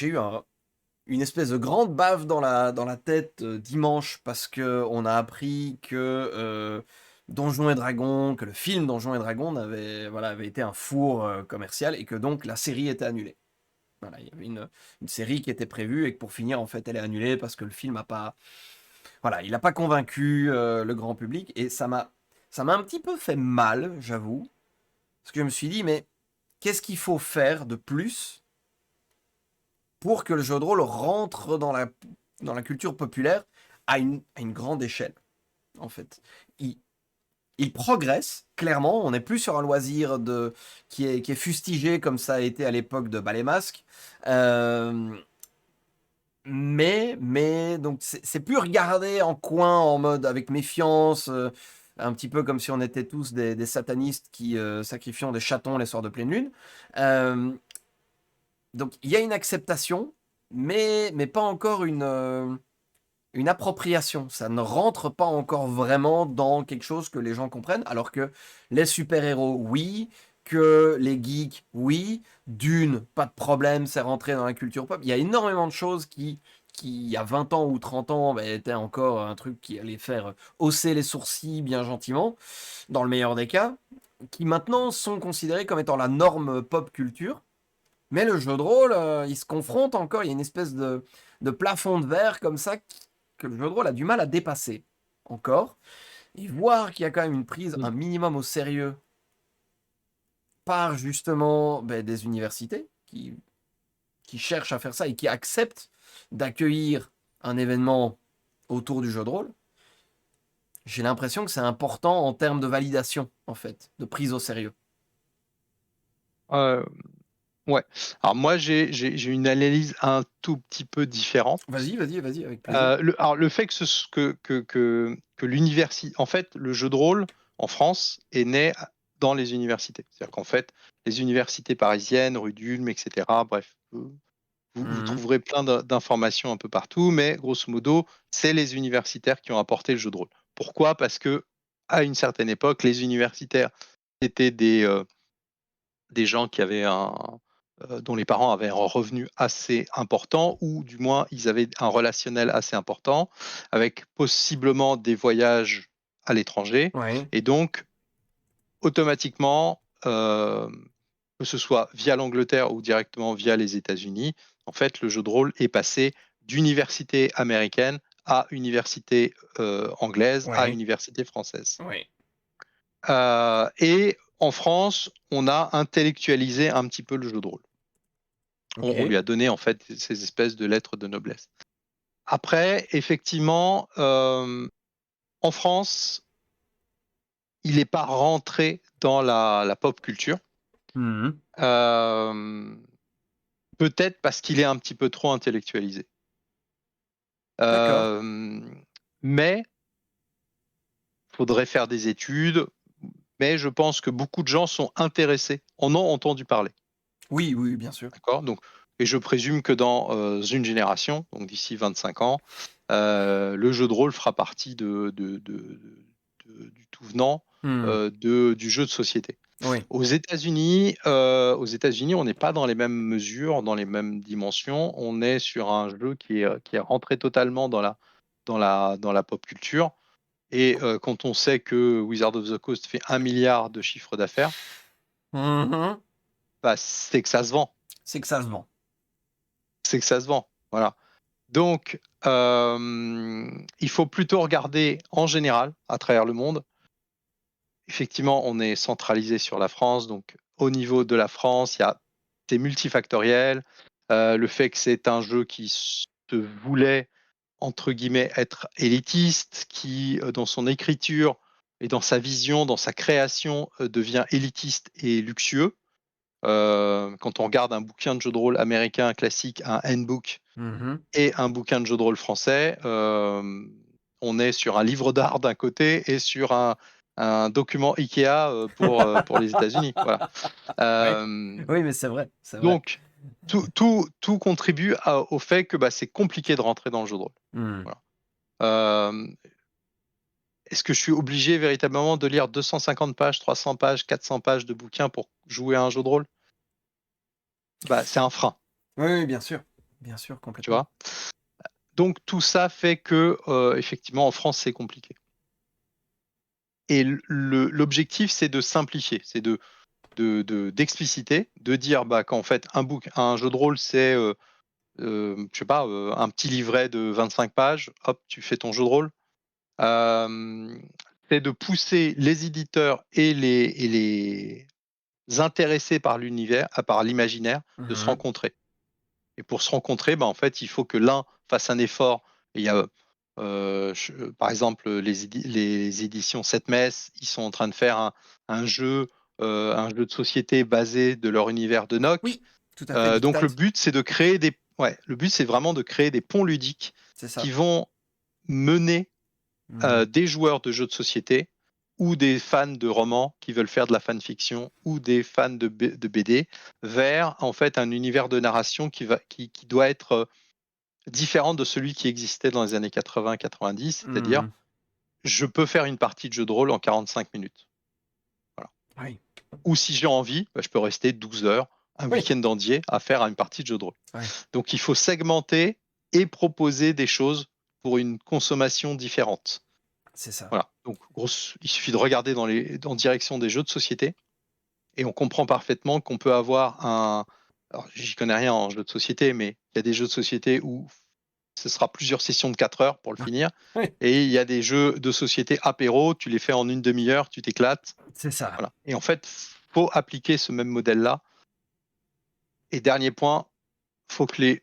A: eu une espèce de grande baffe dans la tête dimanche parce que on a appris que Donjons et Dragons, que le film Donjons et Dragons avait été un four commercial et que donc la série était annulée. Voilà, il y avait une série qui était prévue et que pour finir, en fait, elle est annulée parce que le film a pas, voilà, il n'a pas convaincu le grand public et ça m'a un petit peu fait mal, j'avoue, parce que je me suis dit, mais qu'est-ce qu'il faut faire de plus pour que le jeu de rôle rentre dans la culture populaire à une grande échelle, en fait. Il, il progresse, clairement. On n'est plus sur un loisir qui est fustigé comme ça a été à l'époque de Ballet Masque. Euh, donc, c'est plus regardé en coin, en mode avec méfiance, un petit peu comme si on était tous des satanistes qui sacrifions des chatons les soirs de pleine lune. Euh, donc, il y a une acceptation, mais pas encore une appropriation. Ça ne rentre pas encore vraiment dans quelque chose que les gens comprennent, alors que les super-héros, oui, que les geeks, oui, Dune, pas de problème, c'est rentré dans la culture pop. Il y a énormément de choses qui il y a 20 ans ou 30 ans, bah, étaient encore un truc qui allait faire hausser les sourcils bien gentiment, dans le meilleur des cas, qui maintenant sont considérés comme étant la norme pop culture. Mais le jeu de rôle, il se confronte encore, il y a une espèce de plafond de verre comme ça que le jeu de rôle a du mal à dépasser encore. Et voir qu'il y a quand même une prise
B: Mm.
A: un minimum au sérieux par justement ben, des universités qui cherchent à faire ça et qui acceptent d'accueillir un événement autour du jeu de rôle, j'ai l'impression que c'est important en termes de validation, en fait, de prise au sérieux.
B: Euh, ouais. Alors moi, j'ai une analyse un tout petit peu différente.
A: Vas-y, avec plaisir.
B: Alors le fait que, que l'université, en fait, le jeu de rôle en France est né dans les universités. C'est-à-dire qu'en fait, les universités parisiennes, rue d'Ulm, etc., bref, vous
A: Mhm.
B: trouverez plein d'informations un peu partout, mais grosso modo, c'est les universitaires qui ont apporté le jeu de rôle. Pourquoi? Parce que à une certaine époque, les universitaires étaient des gens qui avaient dont les parents avaient un revenu assez important, ou du moins ils avaient un relationnel assez important, avec possiblement des voyages à l'étranger.
A: Ouais.
B: Et donc, automatiquement, que ce soit via l'Angleterre ou directement via les États-Unis, en fait, le jeu de rôle est passé d'université américaine à université anglaise à
A: Ouais.
B: université française.
A: Ouais.
B: Et en France, on a intellectualisé un petit peu le jeu de rôle. On lui
A: Ok.
B: a donné en fait ces espèces de lettres de noblesse. Après, effectivement, en France, il n'est pas rentré dans la pop culture.
A: Mhm.
B: Euh, Peut-être parce qu'il est un petit peu trop intellectualisé.
A: D'accord.
B: Euh, mais il faudrait faire des études. Mais je pense que beaucoup de gens sont intéressés, en ont entendu parler.
A: Oui, oui, bien sûr.
B: D'accord? Donc, et je présume que dans une génération, donc d'ici 25 ans, le jeu de rôle fera partie du tout venant
A: Hmm.
B: du jeu de société.
A: Oui.
B: Aux États-Unis, on n'est pas dans les mêmes mesures, dans les mêmes dimensions. On est sur un jeu qui est rentré totalement dans la pop culture. Et quand on sait que Wizard of the Coast fait 1 milliard de chiffre d'affaires,
A: Mhm.
B: bah, c'est que ça se vend.
A: C'est que ça se vend.
B: C'est que ça se vend. Voilà. Donc, il faut plutôt regarder en général à travers le monde. Effectivement, on est centralisé sur la France, donc au niveau de la France, c'est multifactoriel. Le fait que c'est un jeu qui se voulait, entre guillemets, être élitiste, qui, dans son écriture et dans sa vision, dans sa création, devient élitiste et luxueux. Quand on regarde un bouquin de jeu de rôle américain classique, un handbook,
A: Mhm.
B: et un bouquin de jeu de rôle français, on est sur un livre d'art d'un côté et sur un document Ikea pour les États-Unis. Voilà.
A: Oui,
B: Euh,
A: oui, mais c'est vrai, c'est vrai.
B: donc, tout contribue au fait que c'est compliqué de rentrer dans le jeu de rôle.
A: Hmm.
B: Voilà. Euh, Est-ce que je suis obligé véritablement de lire 250 pages, 300 pages, 400 pages de bouquins pour jouer à un jeu de rôle? C'est un frein,
A: Oui, oui, bien sûr,
B: tu
A: complètement.
B: vois. Donc tout ça fait que effectivement en France c'est compliqué. Et l'objectif c'est de simplifier, c'est d'expliciter, de dire qu'en fait un jeu de rôle c'est je sais pas un petit livret de 25 pages, hop tu fais ton jeu de rôle. Euh, c'est de pousser les éditeurs et les intéressés par l'univers, par l'imaginaire, de se
A: Mhm.
B: rencontrer. Et pour se rencontrer, en fait, il faut que l'un fasse un effort. Et il y a, par exemple, les éditions 7 Messes, ils sont en train de faire un jeu de société basé de leur univers de NOC.
A: Oui, tout à fait,
B: Donc le
A: dictate,
B: but, c'est de créer le but, c'est vraiment de créer des ponts ludiques
A: c'est ça.
B: qui vont mener
A: Mhm.
B: des joueurs de jeux de société ou des fans de romans qui veulent faire de la fanfiction ou des fans de BD vers en fait un univers de narration qui doit être différent de celui qui existait dans les années 80-90, c'est-à-dire
A: Mhm.
B: je peux faire une partie de jeu de rôle en 45 minutes. Voilà.
A: Oui,
B: Ou si j'ai envie, je peux rester 12 heures, un
A: oui,
B: week-end entier à faire une partie de jeu de rôle.
A: oui,
B: Donc il faut segmenter et proposer des choses pour une consommation différente.
A: c'est ça.
B: Voilà. Donc, il suffit de regarder en direction des jeux de société et on comprend parfaitement qu'on peut avoir un. Alors, j'y connais rien en jeux de société, mais il y a des jeux de société où ce sera plusieurs sessions de 4 heures pour le
A: Ah,
B: finir.
A: oui,
B: Et il y a des jeux de société apéro, tu les fais en une demi-heure, tu t'éclates.
A: c'est ça.
B: Voilà. Et en fait, faut appliquer ce même modèle-là. Et dernier point, faut que les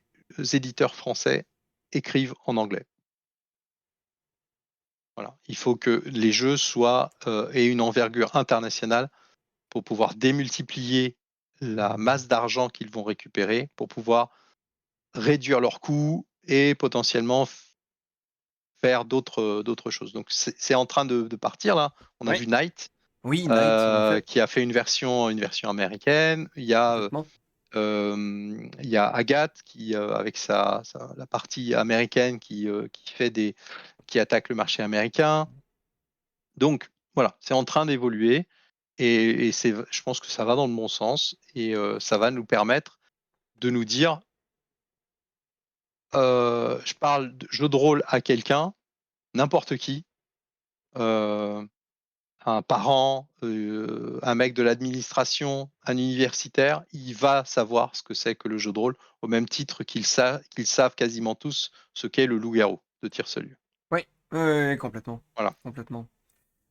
B: éditeurs français écrivent en anglais. Voilà. Il faut que les jeux aient une envergure internationale pour pouvoir démultiplier la
A: Mhm.
B: masse d'argent qu'ils vont récupérer, pour pouvoir réduire leurs coûts et potentiellement faire d'autres choses. Donc c'est en train de partir là. On a
A: Oui,
B: vu Knight
A: oui, Night, en effet,
B: qui a fait une version américaine.
A: complètement.
B: Il y a Agathe qui avec la partie américaine qui attaque le marché américain. Donc voilà, c'est en train d'évoluer et je pense que ça va dans le bon sens et ça va nous permettre de nous dire je parle de jeu de rôle à quelqu'un, n'importe qui, euh, un parent, un mec de l'administration, un universitaire, il va savoir ce que c'est que le jeu de rôle, au même titre qu'ils savent quasiment tous ce qu'est le loup-garou de Tire-Solieu.
A: Oui, oui, oui, oui, complètement,
B: Voilà.
A: complètement.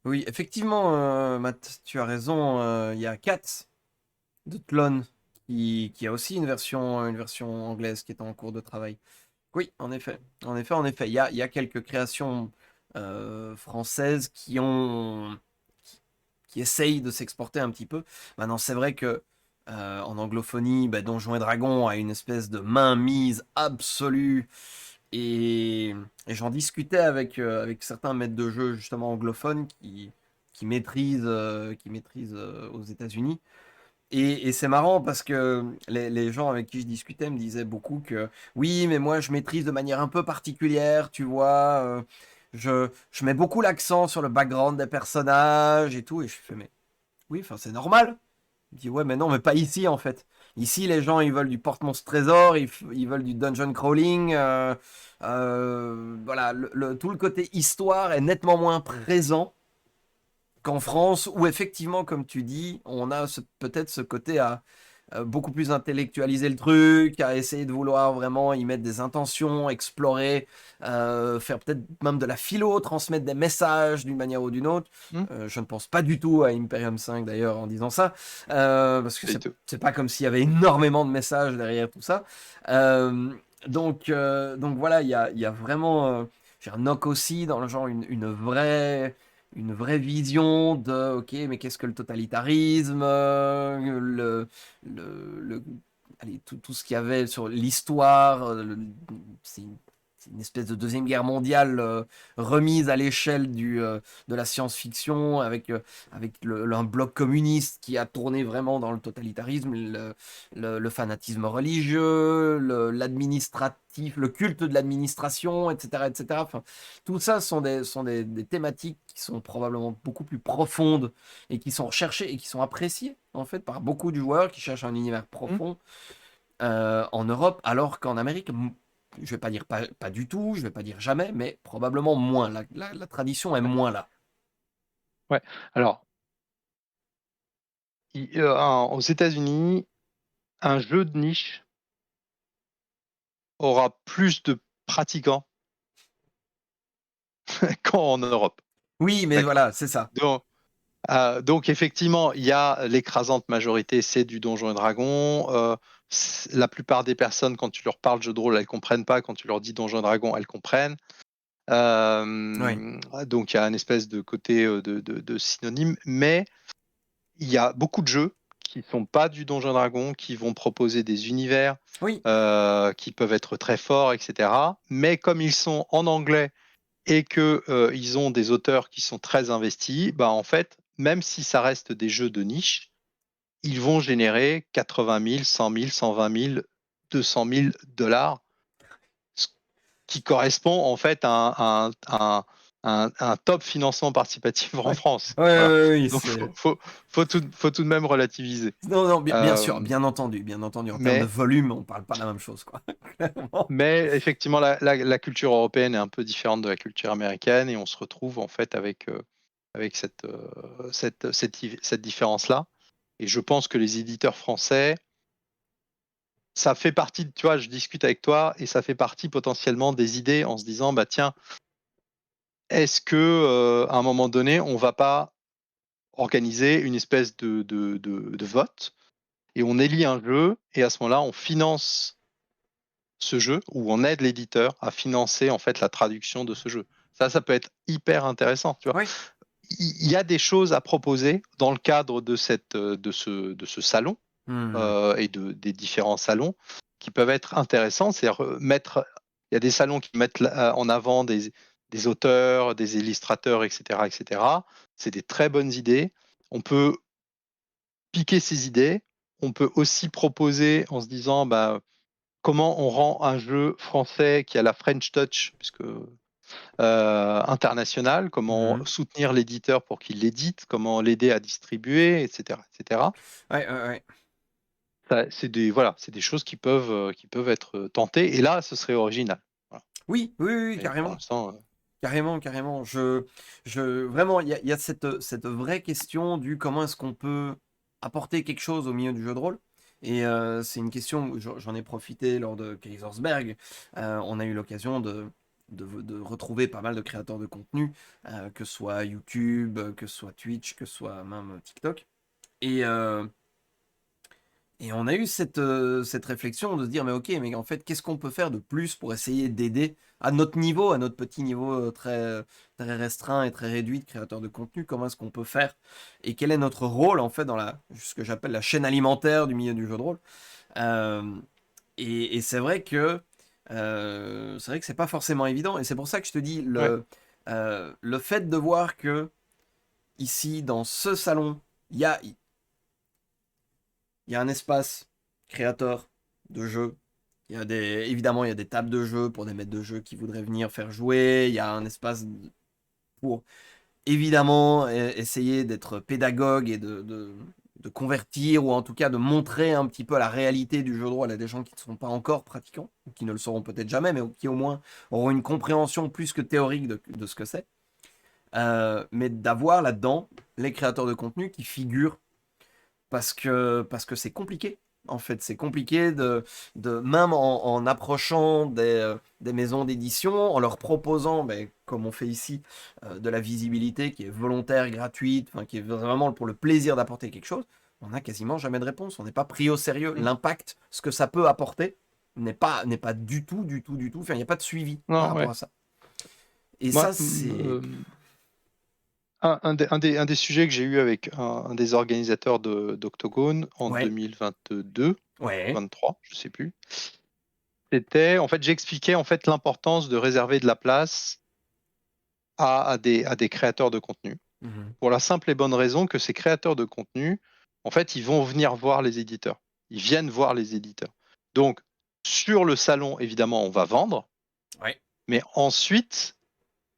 A: Oui, effectivement, Matt, tu as raison. Il y a Cats de Tlon qui a aussi une version anglaise qui est en cours de travail. Oui, en effet, en effet, en effet. Il y a quelques créations françaises qui essayent de s'exporter un petit peu. Maintenant, c'est vrai que en anglophonie, Donjons et Dragons a une espèce de mainmise absolue. Et j'en discutais avec certains maîtres de jeu justement anglophones qui maîtrisent aux États-Unis. Et c'est marrant parce que les gens avec qui je discutais me disaient beaucoup que oui, mais moi je maîtrise de manière un peu particulière, tu vois. Je mets beaucoup l'accent sur le background des personnages et tout. Et je fais, mais oui, enfin c'est normal. Il dit, ouais, mais non, mais pas ici en fait. Ici, les gens ils veulent du porte-monstre trésor, ils veulent du dungeon crawling. Voilà, tout le côté histoire est nettement moins présent qu'en France, où effectivement, comme tu dis, on a peut-être ce côté à beaucoup plus intellectualiser le truc, à essayer de vouloir vraiment y mettre des intentions, explorer, faire peut-être même de la philo, transmettre des messages d'une manière ou d'une autre.
B: Hmm.
A: Je ne pense pas du tout à Imperium 5 d'ailleurs en disant ça, parce que
B: Et tout.
A: c'est pas comme s'il y avait énormément de messages derrière tout ça. Euh, donc voilà, il y a vraiment j'ai un knock aussi dans le genre une vraie vision de, ok, mais qu'est-ce que le totalitarisme, allez, tout ce qu'il y avait sur l'histoire, c'est une espèce de deuxième guerre mondiale remise à l'échelle de la science-fiction avec un bloc communiste qui a tourné vraiment dans le totalitarisme, le fanatisme religieux, l'administratif, le culte de l'administration, etc., etc. Enfin, tout ça sont des thématiques qui sont probablement beaucoup plus profondes et qui sont recherchées et qui sont appréciées en fait par beaucoup de joueurs qui cherchent un univers
B: Mmh.
A: profond en Europe, alors qu'en Amérique, je vais pas dire pas du tout, je vais pas dire jamais, mais probablement moins. La tradition est
B: Ouais.
A: moins là.
B: Ouais. Alors, aux États-Unis, un jeu de niche aura plus de pratiquants qu'en Europe.
A: Oui, mais
B: D'accord.
A: voilà, c'est ça.
B: Donc effectivement, il y a l'écrasante majorité, c'est du Donjon et Dragon. La plupart des personnes, quand tu leur parles jeu de rôle, elles comprennent pas. Quand tu leur dis Donjon et Dragon, elles comprennent.
A: Oui,
B: Donc il y a une espèce de côté de synonyme, mais il y a beaucoup de jeux qui sont pas du Donjon et Dragon, qui vont proposer des univers
A: oui,
B: qui peuvent être très forts, etc. Mais comme ils sont en anglais et que ils ont des auteurs qui sont très investis, bah en fait, même si ça reste des jeux de niche, ils vont générer 80 000, 100 000, 120 000, 200 000 dollars, ce qui correspond en fait à un top financement participatif en
A: oui,
B: France.
A: oui,
B: Voilà.
A: oui, oui,
B: Donc
A: c'est.
B: faut tout de même relativiser.
A: Non, non, bien sûr,
B: Euh,
A: bien entendu, en termes de
B: mais
A: volume, on parle pas de la même chose, quoi. Clairement.
B: Mais effectivement, la culture européenne est un peu différente de la culture américaine et on se retrouve en fait avec cette différence-là. Et je pense que les éditeurs français, ça fait partie, tu vois, je discute avec toi et ça fait partie potentiellement des idées en se disant, bah tiens, est-ce que à un moment donné, on va pas organiser une espèce de vote et on élit un jeu et à ce moment-là, on finance ce jeu ou on aide l'éditeur à financer en fait la traduction de ce jeu. Ça peut être hyper intéressant. Tu vois,
A: Oui.
B: il y a des choses à proposer dans le cadre de ce salon
A: Hmm.
B: des différents salons qui peuvent être intéressants. C'est-à-dire il y a des salons qui mettent en avant des auteurs, des illustrateurs, etc., etc. C'est des très bonnes idées. On peut piquer ces idées. On peut aussi proposer en se disant, bah, comment on rend un jeu français qui a la French Touch, puisque international, comment
A: Mhm.
B: soutenir l'éditeur pour qu'il l'édite, comment l'aider à distribuer, etc., etc.
A: Ouais, ouais, ouais.
B: C'est des choses qui peuvent être tentées. Et là, ce serait original. Voilà.
A: Oui, oui, oui, oui,
B: Mais pour
A: carrément.
B: l'instant,
A: Carrément, carrément. Vraiment, il y a cette vraie question du comment est-ce qu'on peut apporter quelque chose au milieu du jeu de rôle. Et c'est une question où j'en ai profité lors de Kaisersberg. On a eu l'occasion de retrouver pas mal de créateurs de contenu, que ce soit YouTube, que ce soit Twitch, que ce soit même TikTok. Et, et on a eu cette réflexion de se dire, mais ok, mais en fait, qu'est-ce qu'on peut faire de plus pour essayer d'aider à notre niveau, à notre petit niveau très restreint et très réduit de créateur de contenu, comment est-ce qu'on peut faire et quel est notre rôle en fait dans ce que j'appelle la chaîne alimentaire du milieu du jeu de rôle. Euh, et c'est vrai que c'est pas forcément évident et c'est pour ça que je te dis
B: ouais.
A: le fait de voir que ici dans ce salon il y a un espace créateur de jeux. Évidemment, il y a des tables de jeux pour des maîtres de jeu qui voudraient venir faire jouer. Il y a un espace pour, évidemment, essayer d'être pédagogue et de convertir ou en tout cas de montrer un petit peu la réalité du jeu de rôle à des gens qui ne sont pas encore pratiquants ou qui ne le seront peut-être jamais, mais qui au moins auront une compréhension plus que théorique de ce que c'est. Mais d'avoir là-dedans les créateurs de contenu qui figurent parce que c'est compliqué. En fait, c'est compliqué même en approchant des maisons d'édition, en leur proposant, ben, comme on fait ici, de la visibilité qui est volontaire, gratuite, enfin, qui est vraiment pour le plaisir d'apporter quelque chose. On n'a quasiment jamais de réponse. On n'est pas pris au sérieux.
B: Mm.
A: L'impact, ce que ça peut apporter, n'est pas du tout, du tout, du tout. Enfin, il n'y a pas de suivi par
B: Non,
A: rapport
B: ouais.
A: à ça. Et
B: Moi,
A: ça, c'est.
B: un des sujets que j'ai eu avec un des organisateurs d'Octogone en
A: Ouais,
B: 2022,
A: ouais.
B: 23, je sais plus, En fait, j'expliquais en fait l'importance de réserver de la place à des créateurs de contenu.
A: Mhm.
B: Pour la simple et bonne raison que ces créateurs de contenu, en fait, ils vont venir voir les éditeurs. Ils viennent voir les éditeurs. Donc, sur le salon, évidemment, on va vendre,
A: Ouais.
B: mais ensuite,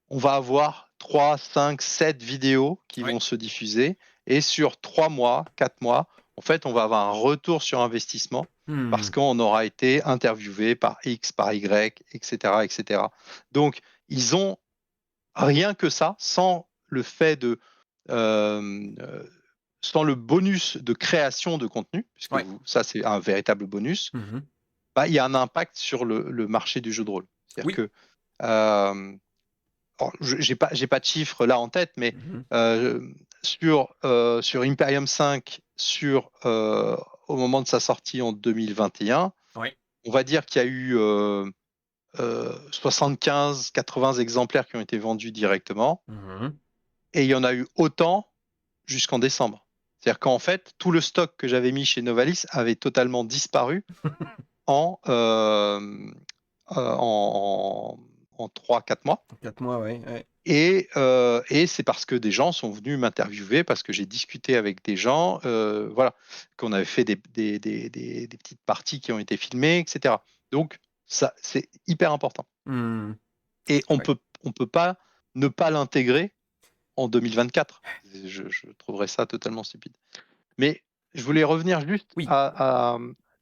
B: on va avoir 3, 5, 7 vidéos qui
A: Ouais.
B: vont se diffuser. Et sur 3 mois, 4 mois, en fait, on va avoir un retour sur investissement parce
A: Hmm.
B: qu'on aura été interviewé par X, par Y, etc., etc. Donc, ils ont rien que ça, sans le fait de sans le bonus de création de contenu, puisque
A: Ouais.
B: ça c'est un véritable bonus,
A: Mhm.
B: bah, il y a un impact sur le marché du jeu de rôle. C'est-à-dire
A: Oui.
B: que euh, alors, j'ai pas de chiffres là en tête, mais
A: Mhm.
B: euh, sur Imperium 5, au moment de sa sortie en 2021,
A: Ouais.
B: on va dire qu'il y a eu 75-80 exemplaires qui ont été vendus directement,
A: Mhm.
B: et il y en a eu autant jusqu'en décembre. C'est-à-dire qu'en fait, tout le stock que j'avais mis chez Novalis avait totalement disparu en, euh, en 3-4 mois.
A: 4 mois, ouais. Ouais.
B: Et c'est parce que des gens sont venus m'interviewer, parce que j'ai discuté avec des gens, voilà, qu'on avait fait des petites parties qui ont été filmées, etc. Donc, ça, c'est hyper important.
A: Hmm.
B: Et
A: Ouais.
B: on peut pas ne pas l'intégrer en 2024. Je trouverais ça totalement stupide. Mais je voulais revenir juste
A: Oui.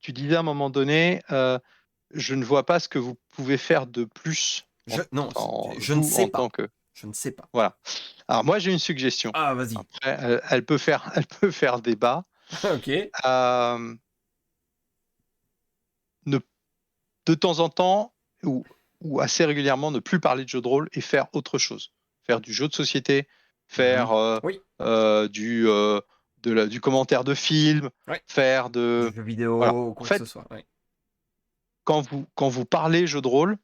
B: tu disais à un moment donné, je ne vois pas ce que vous pouvez faire de plus
A: Non, je ne
B: vous
A: sais
B: en
A: pas.
B: tant que.
A: Je ne sais pas.
B: Voilà. Alors moi j'ai une suggestion.
A: Ah, vas-y.
B: Après, elle peut faire, elle peut faire débat.
A: Ok.
B: Euh, ne, de temps en temps ou assez régulièrement ne plus parler de jeu de rôle et faire autre chose. Faire du jeu de société,
A: Mhm.
B: faire
A: Oui.
B: du commentaire de film,
A: Ouais.
B: faire
A: Du
B: de.
A: jeu
B: Voilà.
A: vidéo ou
B: En
A: quoi que ce
B: fait,
A: soit. Ouais.
B: quand vous parlez jeu de rôle,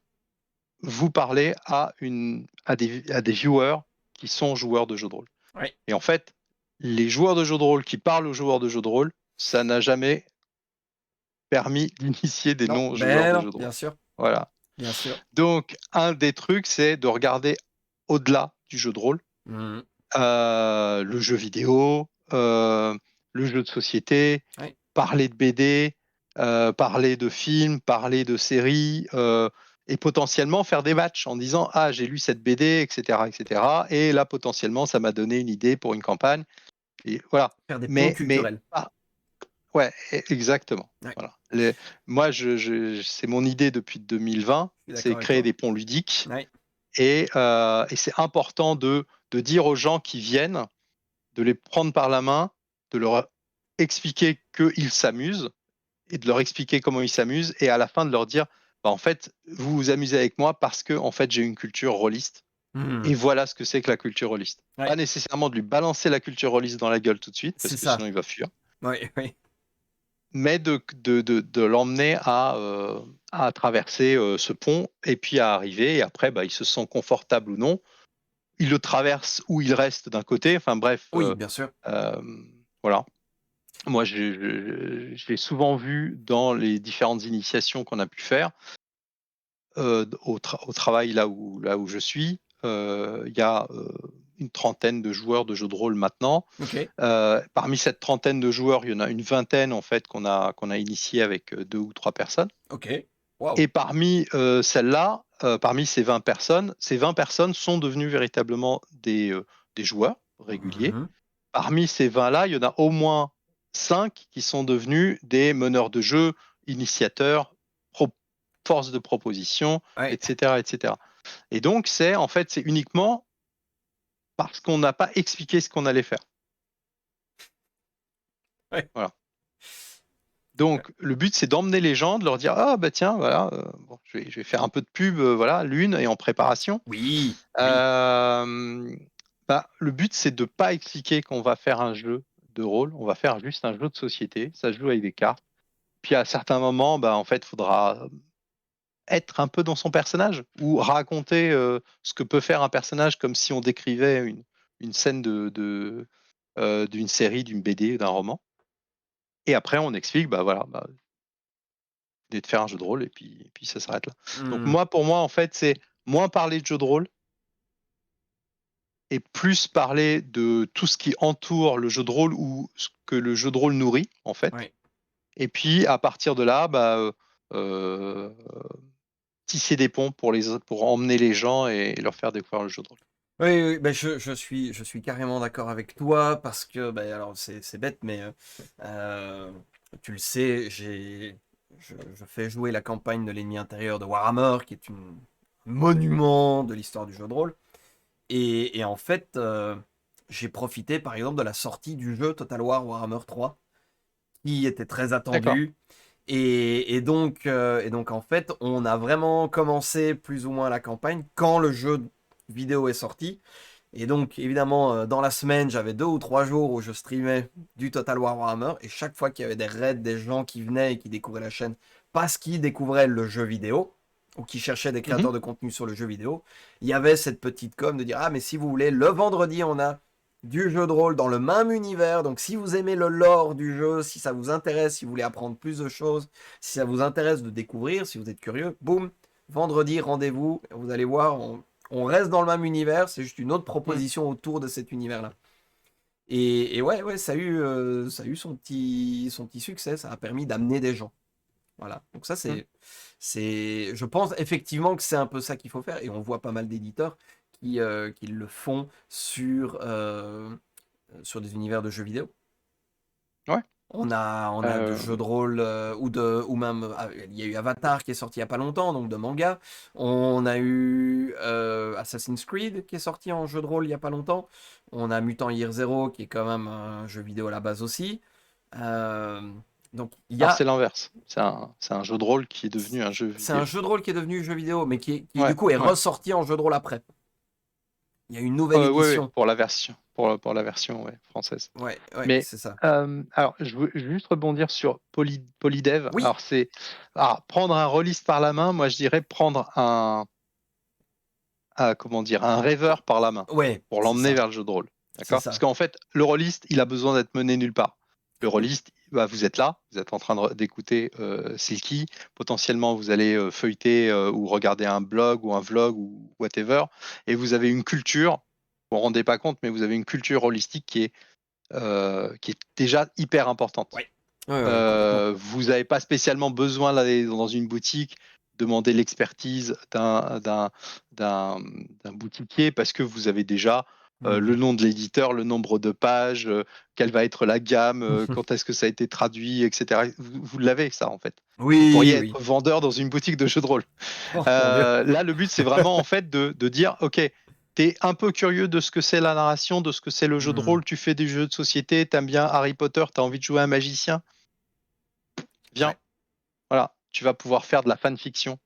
B: vous parlez à des viewers qui sont joueurs de jeux de rôle.
A: Ouais.
B: Et en fait, les joueurs de jeux de rôle qui parlent aux joueurs de jeux de rôle, ça n'a jamais permis d'initier des
A: Non.
B: non-joueurs
A: Ben
B: de
A: non,
B: jeux de rôle.
A: bien sûr.
B: Voilà.
A: Bien sûr.
B: Donc, un des trucs, c'est de regarder au-delà du jeu de rôle,
A: Mhm.
B: le jeu vidéo, le jeu de société,
A: Ouais.
B: parler de BD, parler de films, parler de séries, et potentiellement faire des matchs en disant ah j'ai lu cette BD, etc., etc. Et là potentiellement ça m'a donné une idée pour une campagne. Et voilà.
A: Faire des ponts
B: Mais
A: culturels.
B: ouais, exactement.
A: Ouais.
B: Voilà. Moi c'est mon idée depuis 2020,
A: Je suis
B: c'est
A: d'accord avec
B: créer
A: toi.
B: des ponts ludiques.
A: Ouais.
B: Et c'est important de dire aux gens qui viennent, de les prendre par la main, de leur expliquer qu'ils s'amusent et de leur expliquer comment ils s'amusent et à la fin de leur dire bah, en fait, vous vous amusez avec moi parce que en fait, j'ai une culture rôliste et
A: Mhm.
B: voilà ce que c'est que la culture rôliste. Pas
A: Ouais.
B: nécessairement de lui balancer la culture rôliste dans la gueule tout de suite parce
A: C'est
B: que sinon
A: ça.
B: il va fuir,
A: Ouais. Ouais.
B: mais de l'emmener à traverser ce pont et puis à arriver et après bah, il se sent confortable ou non, il le traverse ou il reste d'un côté. Enfin bref,
A: Oui, bien sûr.
B: euh, voilà. Moi, je l'ai souvent vu dans les différentes initiations qu'on a pu faire au travail là où je suis. Il y a une trentaine de joueurs de jeux de rôle maintenant.
A: Ok.
B: Parmi cette trentaine de joueurs, il y en a une vingtaine en fait qu'on a initié avec 2 ou 3 personnes.
A: Ok. Waouh.
B: Et parmi celles-là, parmi ces 20 personnes sont devenues véritablement des joueurs réguliers.
A: Mhm.
B: Parmi ces 20-là, il y en a au moins 5 qui sont devenus des meneurs de jeu, initiateurs, force de proposition,
A: Ouais.
B: etc., etc. Et donc, c'est uniquement parce qu'on n'a pas expliqué ce qu'on allait faire.
A: Ouais.
B: Voilà. Donc, le but, c'est d'emmener les gens, de leur dire, ah bah tiens, voilà, bon, je vais faire un peu de pub, voilà, l'une est en préparation.
A: Oui. Oui.
B: Euh, le but, c'est de ne pas expliquer qu'on va faire un jeu de rôle, on va faire juste un jeu de société, ça se joue avec des cartes. Puis à certains moments, en fait, il faudra être un peu dans son personnage ou raconter ce que peut faire un personnage comme si on décrivait une scène d'une série, d'une BD, d'un roman. Et après, on explique, bah voilà, d'idée de faire un jeu de rôle, et puis ça s'arrête là. Donc
A: Mmh.
B: pour moi, en fait, c'est moins parler de jeu de rôle et plus parler de tout ce qui entoure le jeu de rôle ou ce que le jeu de rôle nourrit, en fait.
A: Ouais.
B: Et puis, à partir de là, euh, tisser des ponts pour emmener les gens et leur faire découvrir le jeu de rôle.
A: Oui, oui, bah, je suis carrément d'accord avec toi parce que, bah, alors c'est bête, mais tu le sais, je fais jouer la campagne de l'ennemi intérieur de Warhammer, qui est un monument de l'histoire du jeu de rôle. Et en fait, j'ai profité par exemple de la sortie du jeu Total War Warhammer 3, qui était très
B: D'accord.
A: attendu. Et donc, en fait, on a vraiment commencé plus ou moins la campagne quand le jeu vidéo est sorti. Et donc, évidemment, dans la semaine, j'avais 2 ou 3 jours où je streamais du Total War Warhammer. Et chaque fois qu'il y avait des raids, des gens qui venaient et qui découvraient la chaîne parce qu'ils découvraient le jeu vidéo, ou qui cherchaient des
B: Mhm.
A: créateurs de contenu sur le jeu vidéo, il y avait cette petite com de dire: Ah, mais si vous voulez, le vendredi, on a du jeu de rôle dans le même univers. Donc, si vous aimez le lore du jeu, si ça vous intéresse, si vous voulez apprendre plus de choses, si ça vous intéresse de découvrir, si vous êtes curieux, boum, vendredi, rendez-vous. Vous allez voir, on reste dans le même univers, c'est juste une autre
B: Mhm.
A: proposition autour de cet univers-là. Et ouais, ouais, ça a eu son petit succès, ça a permis d'amener des gens. Voilà. Donc ça,
B: Mhm.
A: je pense effectivement que c'est un peu ça qu'il faut faire. Et on voit pas mal d'éditeurs qui le font sur des univers de jeux vidéo.
B: Ouais.
A: On a de jeux de rôle ou même il y a eu Avatar qui est sorti il y a pas longtemps, donc de manga. On a eu Assassin's Creed qui est sorti en jeu de rôle il y a pas longtemps. On a Mutant Year Zero qui est quand même un jeu vidéo à la base aussi. Euh, donc il y
B: Alors c'est
A: a
B: l'inverse. C'est un jeu de rôle qui est devenu un jeu
A: c'est un
B: vidéo.
A: jeu de rôle qui est devenu jeu vidéo, mais qui
B: Ouais,
A: du coup est
B: ouais.
A: ressorti en jeu de rôle après. Il y a une nouvelle
B: Ouais, ouais,
A: édition.
B: pour la version, pour la version ouais, française.
A: Ouais, ouais,
B: Mais
A: c'est ça.
B: alors, je veux juste rebondir sur Polydev.
A: Oui,
B: Alors, prendre un rôliste par la main. Moi, je dirais prendre comment dire, un rêveur par la main
A: ouais,
B: pour
A: c'est
B: l'emmener
A: ça.
B: vers le jeu de rôle.
A: C'est
B: D'accord? Parce
A: ça.
B: qu'en fait, le rôliste, il a besoin d'être mené nulle part. Le
A: Oui.
B: rôliste, bah, vous êtes là, vous êtes en train d'écouter Silky. Potentiellement, vous allez feuilleter ou regarder un blog ou un vlog ou whatever. Et vous avez une culture, vous ne vous rendez pas compte, mais vous avez une culture holistique qui est déjà hyper importante.
A: Ouais. Ouais, ouais, complètement.
B: Vous n'avez pas spécialement besoin d'aller dans une boutique, demander l'expertise d'un boutiquier parce que vous avez déjà le
A: Mhm.
B: nom de l'éditeur, le nombre de pages, quelle va être la gamme, quand est-ce que ça a été traduit, etc. Vous l'avez, ça, en fait. Vous pourriez
A: Oui, oui.
B: être vendeur dans une boutique de jeux de rôle.
A: Oh mon Dieu.
B: Là, le but, c'est vraiment, en fait, de dire, OK, tu es un peu curieux de ce que c'est la narration, de ce que c'est le jeu de
A: Hmm.
B: rôle, tu fais des jeux de société, tu aimes bien Harry Potter, tu as envie de jouer à un magicien,
A: Ouais.
B: viens, voilà, tu vas pouvoir faire de la fanfiction.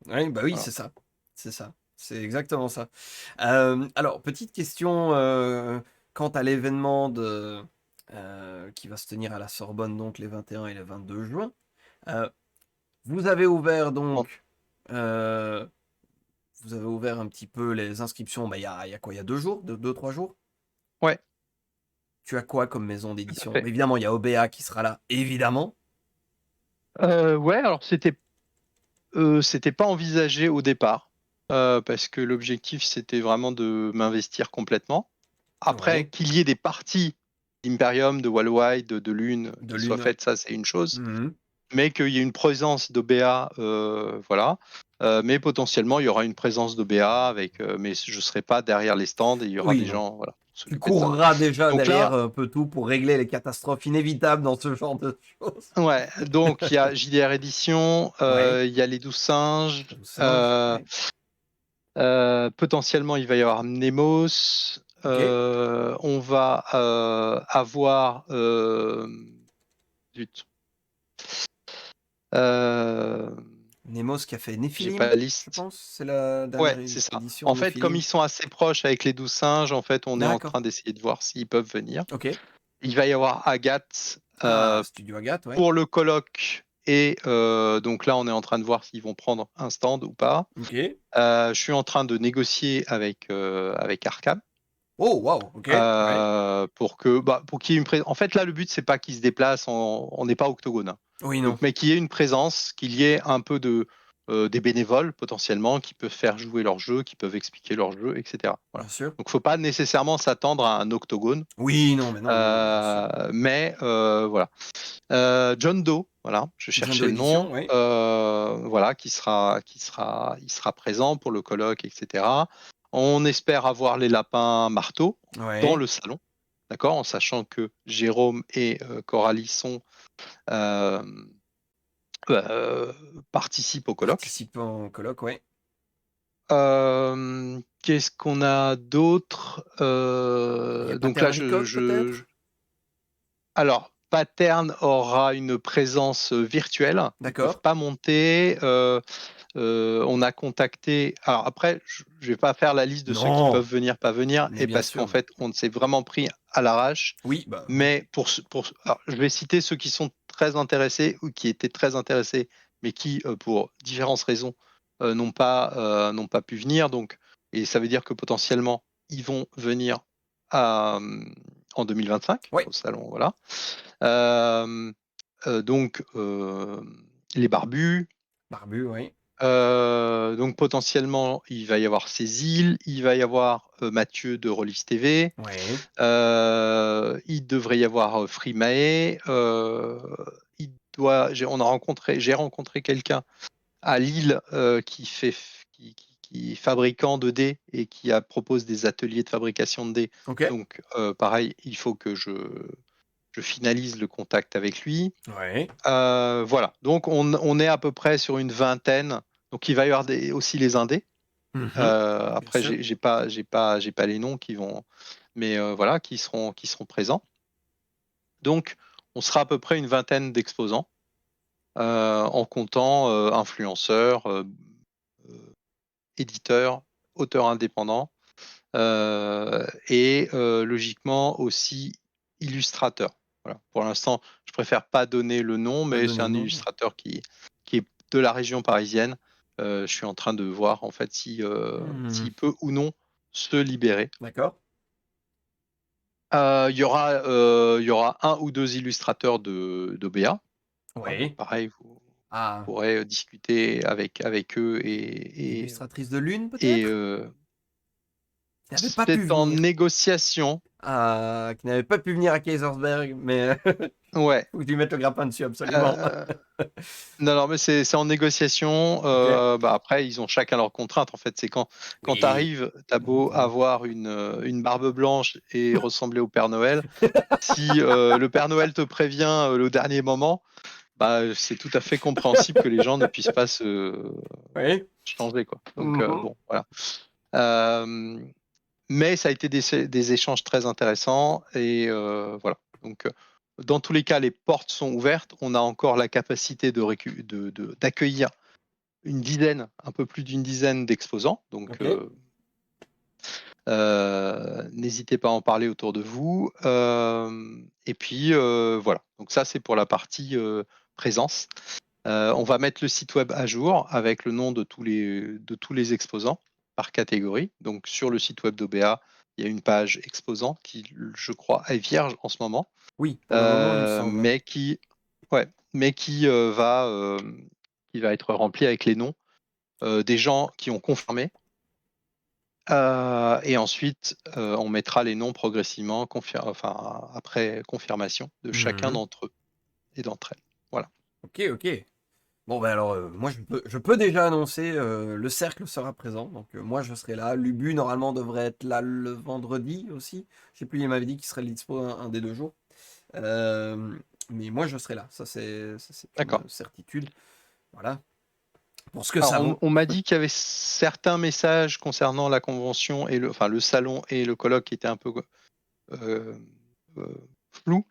A: Ouais, bah oui,
B: Voilà.
A: c'est ça. C'est ça. C'est exactement ça. Alors, petite question quant à l'événement qui va se tenir à la Sorbonne, donc les 21 et les 22 juin. Euh, vous avez ouvert
B: Bon,
A: donc, euh, vous avez ouvert un petit peu les inscriptions, bah, il y a quoi? Il y a 2 jours, 3 jours?
B: ouais,
A: Tu as quoi comme maison
B: tout à
A: d'édition?
B: fait.
A: Évidemment, il y a OBA qui sera là, évidemment.
B: Ouais, alors c'était pas envisagé au départ, parce que l'objectif c'était vraiment de m'investir complètement. Après,
A: Ouais,
B: qu'il y ait des parties d'Imperium, de Wallwide, de Lune
A: de
B: qui soient
A: l'une, ouais.
B: faites, ça c'est une chose.
A: Mhm.
B: Mais qu'il y ait une présence d'OBA, voilà. Mais potentiellement, il y aura une présence d'OBA mais je ne serai pas derrière les stands et il y aura
A: Oui,
B: des
A: non.
B: gens, voilà, pour
A: Tu
B: s'occuper de ça.
A: courras déjà
B: Donc
A: derrière
B: là,
A: un peu tout pour régler les catastrophes inévitables dans ce genre de choses.
B: ouais, donc il y a JDR Édition,
A: Ouais,
B: il y a les 12 singes,
A: au singe, ouais.
B: potentiellement il va y avoir Nemos,
A: Ok.
B: on va avoir, zut, euh,
A: Nemos qui a fait
B: j'ai pas
A: Nephilim,
B: la
A: je
B: liste.
A: pense. C'est la
B: Ouais,
A: dernière
B: c'est ça.
A: édition
B: En fait, comme
A: Nephilim.
B: ils sont assez proches avec les 12 singes, en fait, on est en
A: D'accord.
B: train d'essayer de voir s'ils peuvent venir.
A: Ok.
B: Il va y avoir Agathe
A: Ah, Studio Agathe, ouais.
B: pour le colloque. Et donc là, on est en train de voir s'ils vont prendre un stand ou pas.
A: Ok.
B: Je suis en train de négocier avec Arkham.
A: Oh, waouh, ok, ouais.
B: Pour qu'il y ait une présence. En fait, là, le but, c'est pas qu'ils se déplacent, on n'est pas octogone, hein.
A: Oui, non,
B: Donc, mais qu'il y ait une présence, qu'il y ait un peu des bénévoles potentiellement qui peuvent faire jouer leur jeu, qui peuvent expliquer leur jeu, etc. Voilà.
A: bien sûr.
B: Donc, faut pas nécessairement s'attendre à un octogone,
A: Oui, non, mais non, non, bien sûr.
B: mais voilà. John Doe, voilà, je
A: John
B: cherchais
A: Doe
B: le nom,
A: Edition, oui.
B: voilà, il sera présent pour le colloque, etc. On espère avoir les lapins marteaux dans
A: Ouais.
B: le salon, d'accord, en sachant que Jérôme et Coralie euh, euh, participent au colloque.
A: Participant au colloque, ouais.
B: Qu'est-ce qu'on a d'autre?
A: Il y a
B: Donc là,
A: Paternicock, peut-être?
B: alors, Pattern aura une présence virtuelle. Ils peuvent
A: D'accord.
B: pas monter. On a contacté. Alors après, je vais pas faire la liste de ceux qui peuvent
A: Non,
B: venir, pas venir,
A: mais
B: et
A: bien
B: parce qu'en
A: sûr.
B: fait, on s'est vraiment pris à l'arrache.
A: Oui, bah oui.
B: Mais alors, je vais citer ceux qui sont très intéressés ou qui étaient très intéressés, mais qui, pour différentes raisons, n'ont pas pu venir. Donc, et ça veut dire que potentiellement, ils vont venir à, en 2025
A: Ouais.
B: au salon, voilà. Euh, donc, les barbus.
A: Barbu, oui.
B: Donc potentiellement, il va y avoir Cécile, il va y avoir Mathieu de Rollis TV,
A: Ouais.
B: il devrait y avoir Frimae, j'ai rencontré quelqu'un à Lille qui est fabricant de dés et propose des ateliers de fabrication de dés.
A: Ok.
B: Donc pareil, il faut que je finalise le contact avec lui.
A: Ouais.
B: Voilà, donc on est à peu près sur une vingtaine. Donc il va y avoir aussi les indés.
A: Mhm. Bien
B: Après,
A: sûr.
B: j'ai pas les noms qui vont, mais voilà, qui seront présents. Donc on sera à peu près une vingtaine d'exposants, en comptant influenceurs, éditeurs, auteurs indépendants, et logiquement aussi illustrateurs. Voilà. Pour l'instant, je préfère pas donner le nom,
A: Pas
B: mais c'est
A: donner de
B: un
A: nom.
B: illustrateur qui est de la région parisienne. Je suis en train de voir en fait
A: Hmm.
B: s'il peut ou non se libérer.
A: D'accord.
B: Il y aura un ou deux illustrateurs d'OBA. Voilà, donc
A: Oui.
B: pareil, vous
A: Ah,
B: pourrez discuter avec eux
A: illustratrice de Lune,
B: et
A: peut-être? Qui n'avait pas pu
B: c'est en
A: venir.
B: négociation.
A: Ah, qui n'avait pas pu venir à Kaisersberg, mais
B: Ouais.
A: faut que tu lui mettes le grappin dessus, absolument.
B: Euh, Non, non, mais c'est en négociation.
A: Ok.
B: Bah après, ils ont chacun leurs contraintes. En fait, c'est quand tu
A: Oui,
B: arrives, t'as
A: bien
B: beau
A: entendu.
B: avoir une barbe blanche et ressembler au Père Noël. Si le Père Noël te prévient le dernier moment, bah, c'est tout à fait compréhensible que les gens ne puissent pas se
A: Oui.
B: changer, quoi. Donc,
A: Mhm.
B: bon, voilà. Euh, mais ça a été des échanges très intéressants et voilà. Donc, dans tous les cas, les portes sont ouvertes. On a encore la capacité d'accueillir une dizaine, un peu plus d'une dizaine d'exposants. Donc,
A: Ok.
B: n'hésitez pas à en parler autour de vous. Et puis, voilà. Donc, ça, c'est pour la partie présence. On va mettre le site web à jour avec le nom de tous les exposants par catégorie. Donc, sur le site web d'OBA, il y a une page exposant qui, je crois, est vierge en ce moment,
A: Oui, pour le moment, il me
B: euh,
A: semble.
B: mais qui, ouais, mais qui va être remplie avec les noms des gens qui ont confirmé. Et ensuite, on mettra les noms progressivement, enfin, après confirmation de chacun
A: Mhm.
B: d'entre eux et d'entre elles. Voilà.
A: Ok, ok. Bon, ben alors, moi, je peux déjà annoncer, le cercle sera présent. Donc, moi, je serai là. Lubu, normalement, devrait être là le vendredi aussi. Je sais plus, il m'avait dit qu'il serait dispo un des 2 jours. Euh, mais moi, je serai là. Ça, c'est une
B: D'accord.
A: certitude. Voilà. Pour ce que
B: Alors,
A: ça vaut.
B: on m'a dit qu'il y avait certains messages concernant la convention et enfin, le salon et le colloque qui étaient un peu euh, euh, flous.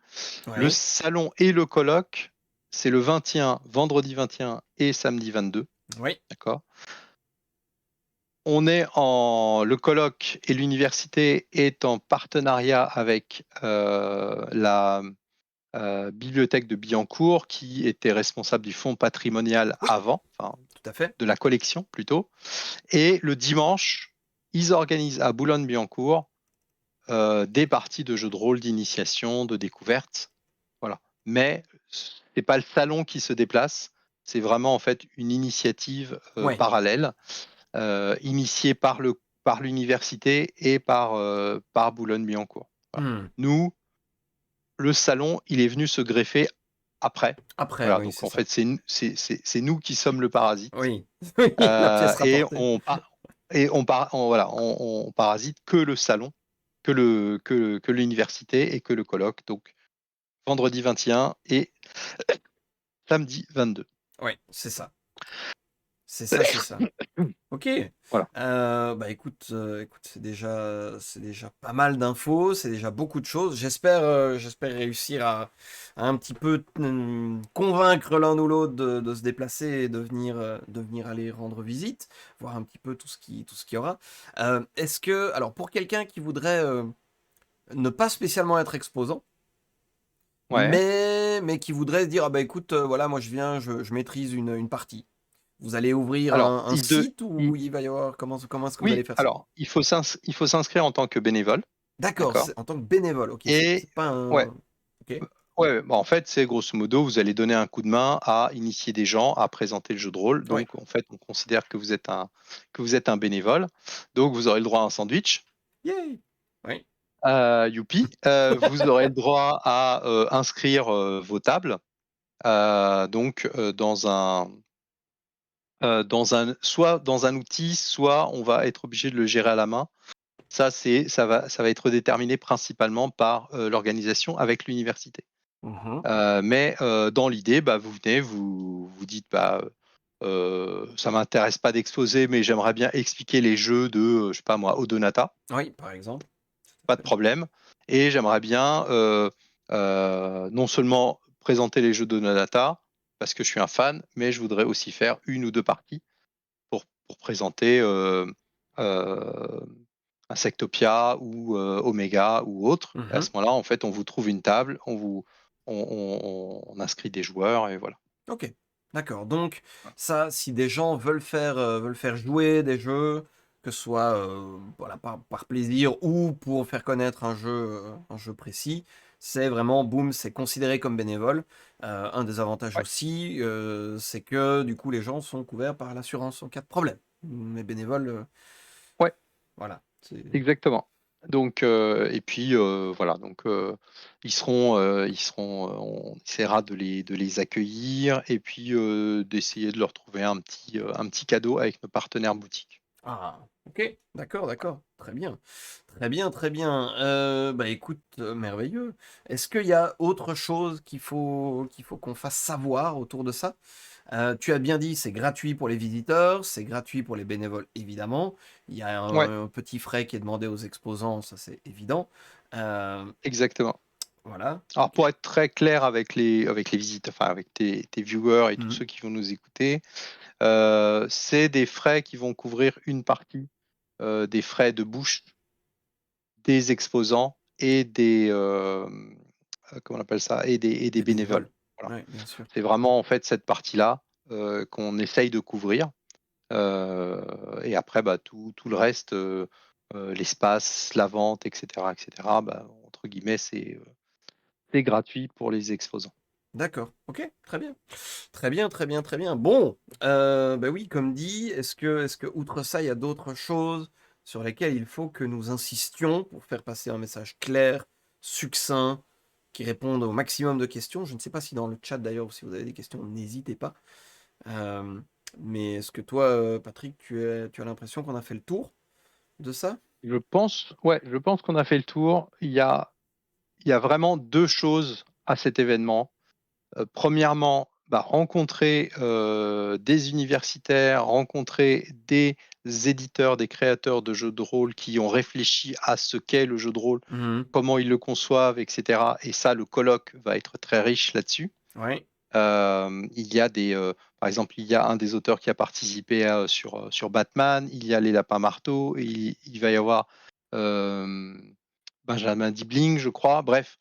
B: Le
A: Ouais.
B: salon et le colloque, c'est le 21, vendredi 21 et samedi 22.
A: Oui.
B: D'accord. Le colloque et l'université est en partenariat avec la bibliothèque de Billancourt, qui était responsable du fonds patrimonial
A: Oui,
B: avant, enfin
A: tout à fait.
B: de la collection plutôt. Et le dimanche, ils organisent à Boulogne-Billancourt des parties de jeux de rôle, d'initiation, de découverte, voilà. Mais c'est pas le salon qui se déplace, c'est vraiment en fait une initiative
A: Ouais.
B: parallèle, initiée par l'université et par Boulogne-Billancourt. Voilà.
A: Hmm.
B: Nous, le salon, il est venu se greffer après.
A: Après,
B: Voilà,
A: oui,
B: donc
A: c'est
B: en
A: ça.
B: fait, c'est nous qui sommes le parasite.
A: Oui, oui, la pièce
B: Et
A: rapportée.
B: voilà, on parasite que le salon, que l'université et que le colloque. Donc vendredi 21 et samedi 22.
A: Oui, c'est ça. C'est ça, c'est ça. Ok.
B: Voilà.
A: Bah écoute, c'est déjà pas mal d'infos, c'est déjà beaucoup de choses. J'espère réussir à un petit peu convaincre l'un ou l'autre de se déplacer et de venir aller rendre visite, voir un petit peu tout ce qu'il y aura. Alors pour quelqu'un qui voudrait ne pas spécialement être exposant,
B: Ouais.
A: mais qui voudrait se dire, ah bah écoute, voilà, moi je viens, je maîtrise une partie. Vous allez ouvrir
B: Alors,
A: un site ou il va y avoir, comment est-ce que vous allez
B: oui,
A: faire ça?
B: alors il faut s'inscrire en tant que bénévole,
A: D'accord,
B: d'accord.
A: c'est en tant que bénévole, ok, c'est
B: Et
A: c'est pas
B: ouais,
A: un. Ok.
B: ouais, bah, en fait, c'est grosso modo, vous allez donner un coup de main à initier des gens à présenter le jeu de rôle.
A: Ouais.
B: Donc, en fait, on considère que vous êtes un bénévole. Donc, vous aurez le droit à un sandwich.
A: Yay! Oui.
B: Youpi. Vous aurez le droit à inscrire vos tables. Donc, soit dans un outil, soit on va être obligé de le gérer à la main. Ça va être déterminé principalement par l'organisation avec l'université.
A: Mhm.
B: Mais dans l'idée, bah, vous venez, vous dites, bah, ça m'intéresse pas d'exposer, mais j'aimerais bien expliquer les jeux de, je sais pas moi, Odonata,
A: Oui, par exemple.
B: pas de problème. Et j'aimerais bien non seulement présenter les jeux d'Odonata, parce que je suis un fan, mais je voudrais aussi faire une ou deux parties pour présenter euh, Insectopia ou Omega ou autre. Et à
A: Mhm.
B: ce moment-là, en fait, on vous trouve une table, on inscrit des joueurs et voilà.
A: Ok, d'accord. Donc, ça, si des gens veulent faire jouer des jeux, que ce soit voilà, par plaisir ou pour faire connaître un jeu précis, c'est vraiment, boum, c'est considéré comme bénévole. Un des avantages
B: Ouais,
A: aussi, c'est que du coup, les gens sont couverts par l'assurance en cas de problème. Mais bénévoles,
B: ouais,
A: voilà.
B: exactement. Donc, et puis voilà, donc on essaiera de les accueillir et puis d'essayer de leur trouver un petit cadeau avec nos partenaires boutiques.
A: Ah, ok, d'accord, d'accord. Très bien. Très bien, très bien. Bah écoute, merveilleux. Est-ce qu'il y a autre chose qu'il faut qu'on fasse savoir autour de ça? Tu as bien dit, c'est gratuit pour les visiteurs, c'est gratuit pour les bénévoles, évidemment. Il y a
B: Ouais,
A: un petit frais qui est demandé aux exposants, ça c'est évident. Euh,
B: exactement.
A: voilà.
B: Alors
A: Ok.
B: pour être très clair avec les visites, enfin avec tes viewers et tous
A: Mhm.
B: ceux qui vont nous écouter, c'est des frais qui vont couvrir une partie des frais de bouche des exposants et comment on appelle ça, et des
A: Des
B: bénévoles.
A: bénévoles.
B: Voilà.
A: Oui, bien sûr.
B: C'est vraiment en fait cette partie-là qu'on essaye de couvrir. Et après, bah, tout le reste, l'espace, la vente, etc., bah, entre guillemets, c'est gratuit pour les exposants.
A: D'accord. Ok, très bien. Très bien, très bien, très bien. Bon, bah oui, comme dit, est-ce que outre ça, il y a d'autres choses sur lesquelles il faut que nous insistions pour faire passer un message clair, succinct, qui réponde au maximum de questions? Je ne sais pas si dans le chat d'ailleurs, si vous avez des questions, n'hésitez pas. Euh, mais est-ce que toi, Patrick, tu as l'impression qu'on a fait le tour de ça?
B: Je pense qu'on a fait le tour. Il y a vraiment deux choses à cet événement. Premièrement, bah, rencontrer des universitaires, rencontrer des éditeurs, des créateurs de jeux de rôle qui ont réfléchi à ce qu'est le jeu de rôle,
A: Mhm.
B: comment ils le conçoivent, etc. Et ça, le colloque va être très riche là-dessus.
A: Ouais.
B: Il y a par exemple, il y a un des auteurs qui a participé sur Batman, il y a les Lapins Marteaux, il va y avoir euh, Benjamin Dibling, je crois. Bref,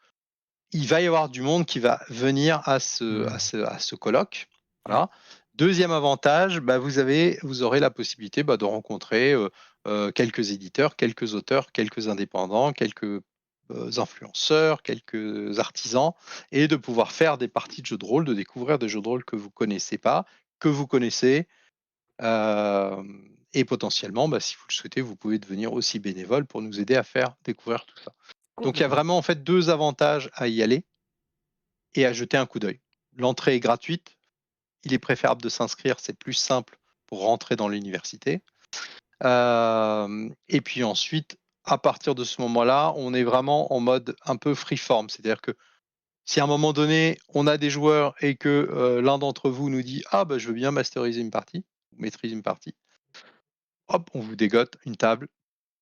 B: il va y avoir du monde qui va venir
A: Mhm.
B: à ce colloque.
A: Ouais.
B: Voilà. Deuxième avantage, vous aurez la possibilité de rencontrer quelques éditeurs, quelques auteurs, quelques indépendants, quelques influenceurs, quelques artisans, et de pouvoir faire des parties de jeux de rôle, de découvrir des jeux de rôle que vous connaissez pas, que vous connaissez, et potentiellement, si vous le souhaitez, vous pouvez devenir aussi bénévole pour nous aider à faire découvrir tout ça. Donc il y a
A: Complètement.
B: vraiment en fait 2 avantages à y aller et à jeter un coup d'œil. L'entrée est gratuite, il est préférable de s'inscrire, c'est plus simple pour rentrer dans l'université. Et puis ensuite, à partir de ce moment-là, on est vraiment en mode un peu freeform. C'est-à-dire que si à un moment donné, on a des joueurs et que l'un d'entre vous nous dit ah je veux bien masteriser une partie, maîtriser une partie, hop, on vous dégote une table.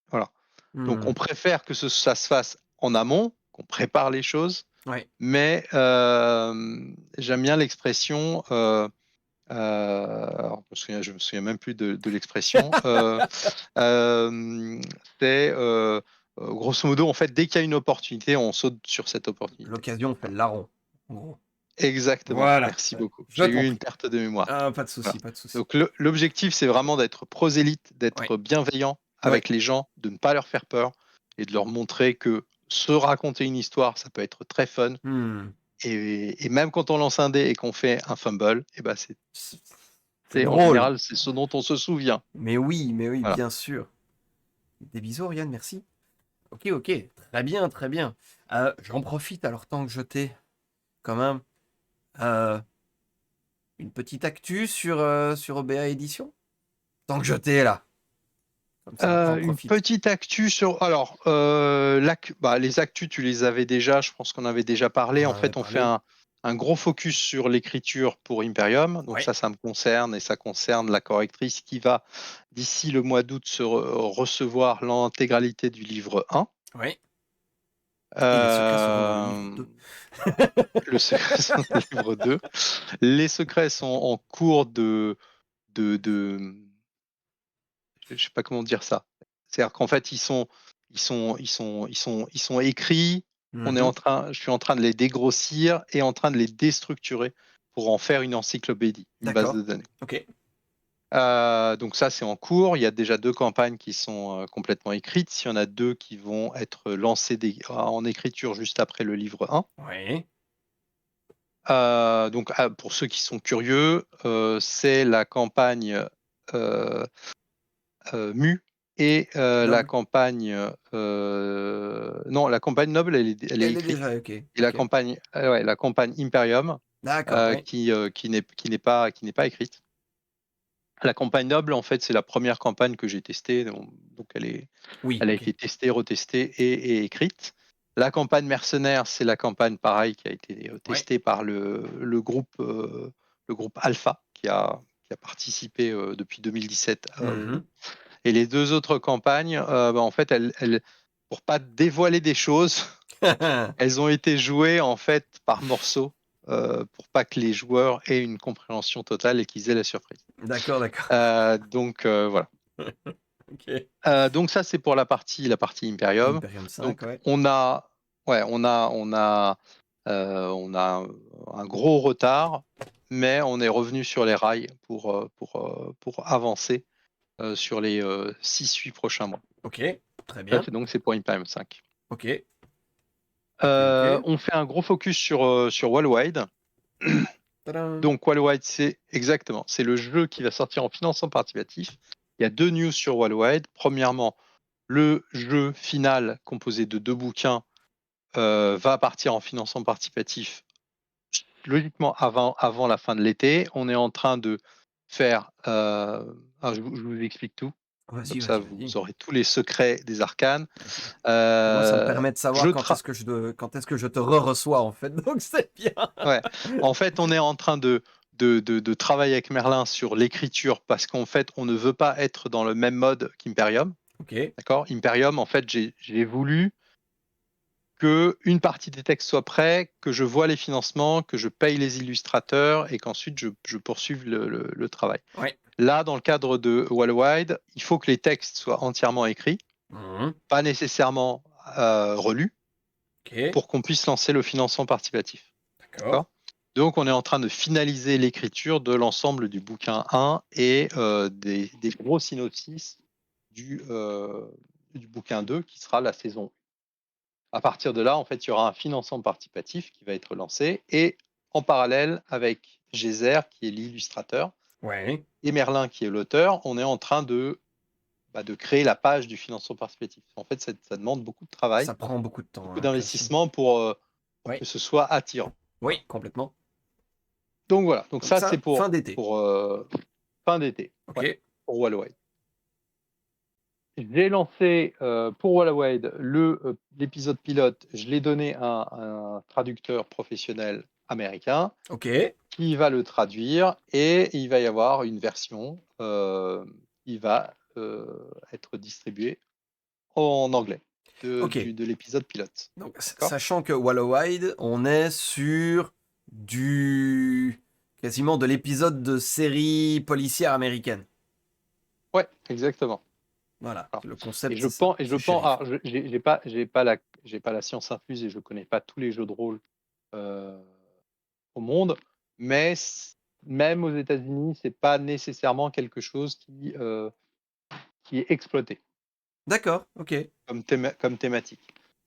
B: Voilà. Donc
A: Hmm.
B: on préfère que ça se fasse en amont, qu'on prépare les choses,
A: Ouais.
B: mais j'aime bien l'expression. Alors, je me souviens même plus de l'expression. C'est grosso modo, en fait, dès qu'il y a une opportunité, on saute sur cette opportunité.
A: L'occasion fait le larron, en gros.
B: Exactement.
A: Voilà.
B: Merci beaucoup.
A: Je
B: J'ai
A: t'en
B: eu une
A: prie.
B: perte de mémoire.
A: Ah, pas de
B: Voilà.
A: souci, pas de souci.
B: Donc l'objectif, c'est vraiment d'être prosélyte,
A: Ouais.
B: d'être bienveillant
A: Ouais.
B: avec les gens, de ne pas leur faire peur et de leur montrer que se raconter une histoire, ça peut être très fun.
A: Hmm.
B: Et même quand on lance un dé et qu'on fait un fumble,
A: C'est c'est
B: en
A: drôle.
B: général, c'est ce dont on se souvient.
A: Mais oui,
B: Voilà.
A: bien sûr. Des bisous, Oriane, merci. Ok, ok. Très bien, très bien. J'en profite alors tant que je t'ai, quand même. Euh, une petite actu sur OBA Édition. Tant que je t'ai là. Comme ça, j'en
B: Une
A: profite.
B: petite actu sur. Alors, les actus, tu les avais déjà. Je pense qu'on avait déjà
A: On
B: parlé.
A: en
B: En
A: avait
B: fait, on fait
A: parlé.
B: un gros focus sur l'écriture pour Imperium. Donc
A: Ouais,
B: ça me concerne et ça concerne la correctrice qui va, d'ici le mois d'août, recevoir l'intégralité du livre 1.
A: ouais. Et les secrets seront dans le livre
B: Euh,
A: 2.
B: le secret sont dans le livre 2. Les secrets sont en cours de je sais pas comment dire ça. C'est-à-dire qu'en fait, ils sont écrits.
A: Mhm.
B: Je suis en train de les dégrossir et en train de les déstructurer pour en faire une encyclopédie, une base de
A: D'accord.
B: données.
A: Ok.
B: Donc ça, c'est en cours. Il y a déjà 2 campagnes qui sont complètement écrites. Il y en a 2 qui vont être lancées en écriture juste après le livre 1.
A: Ouais.
B: Pour ceux qui sont curieux, c'est la campagne euh, Mu et la
A: Noble.
B: campagne non, la campagne Noble, elle est
A: Elle est déjà
B: écrite.
A: ok.
B: Et
A: Ok.
B: la campagne Imperium
A: D'accord, ouais.
B: qui n'est pas écrite. La campagne Noble, en fait, c'est la première campagne que j'ai testée, donc
A: Oui,
B: elle a
A: ok.
B: été testée, retestée et écrite. La campagne Mercenaire, c'est la campagne pareil qui a été
A: Ouais.
B: testée par le groupe Alpha qui a participé depuis 2017 au jeu.
A: Mhm.
B: Et les 2 autres campagnes, en fait, pour pas dévoiler des choses, elles ont été jouées en fait par morceaux pour pas que les joueurs aient une compréhension totale et qu'ils aient la surprise.
A: D'accord, d'accord.
B: Voilà.
A: Ok.
B: Donc ça, c'est pour la partie Imperium.
A: Imperium 5,
B: Donc
A: ouais.
B: ouais, on a un gros retard, mais on est revenu sur les rails pour avancer sur les 6-8 prochains mois.
A: Ok. Très
B: Ça,
A: bien.
B: c'est pour Imperium 5.
A: Ok. Ok, ok.
B: On fait un gros focus sur Wallwide.
A: Tadam.
B: Donc Wallwide, c'est le jeu qui va sortir en financement participatif. Il y a 2 news sur Wallwide. Premièrement, le jeu final composé de 2 bouquins va partir en financement participatif logiquement avant la fin de l'été. On est en train de faire. Je vous explique tout.
A: Vas-y,
B: Comme ça,
A: vas-y,
B: vous
A: vas-y.
B: aurez tous les secrets des arcanes.
A: Moi, ça me permet de
B: Je
A: savoir
B: tra-
A: quand est-ce que je te re-reçois, en fait. Donc, c'est bien.
B: Ouais. En fait, on est en train de travailler avec Merlin sur l'écriture parce qu'en fait, on ne veut pas être dans le même mode qu'Imperium.
A: Ok.
B: D'accord? Imperium, en fait, j'ai voulu que une partie des textes soit prêts, que je vois les financements, que je paye les illustrateurs et qu'ensuite je poursuive le travail.
A: Ouais.
B: Là, dans le cadre de Wallwide, il faut que les textes soient entièrement écrits,
A: Mhm.
B: pas nécessairement relus,
A: Ok.
B: pour qu'on puisse lancer le financement participatif.
A: D'accord.
B: D'accord? Donc, on est en train de finaliser l'écriture de l'ensemble du bouquin 1 et des gros synopsis du bouquin 2, qui sera la saison. À partir de là, en fait, il y aura un financement participatif qui va être lancé et en parallèle avec Gézer, qui est l'illustrateur,
A: Ouais.
B: et Merlin, qui est l'auteur, on est en train de créer la page du financement participatif. En fait, ça demande beaucoup de travail,
A: Ça prend beaucoup de temps,
B: beaucoup
A: hein, classique.
B: d'investissement pour
A: Oui.
B: que ce soit attirant.
A: Oui, complètement.
B: Donc voilà, donc
A: Donc
B: ça c'est
A: ça, fin
B: pour,
A: d'été.
B: pour fin d'été,
A: Ok.
B: ouais, pour Wallowide. J'ai lancé pour Wallowide l'épisode pilote, je l'ai donné à un traducteur professionnel américain
A: Ok.
B: qui va le traduire et il va y avoir une version qui va être distribuée en anglais
A: Ok.
B: de l'épisode pilote.
A: Donc,
B: D'accord?
A: sachant que Wallowide, on est sur du quasiment de l'épisode de série policière américaine.
B: Ouais, exactement.
A: Voilà,
B: Alors,
A: le concept c'est ça,
B: et je
A: c'est
B: pense,
A: shérif.
B: alors, j'ai pas la science infuse et je connais pas tous les jeux de rôle euh, au monde, mais même aux États-Unis, c'est pas nécessairement quelque chose qui est exploité
A: D'accord, ok.
B: comme thématique.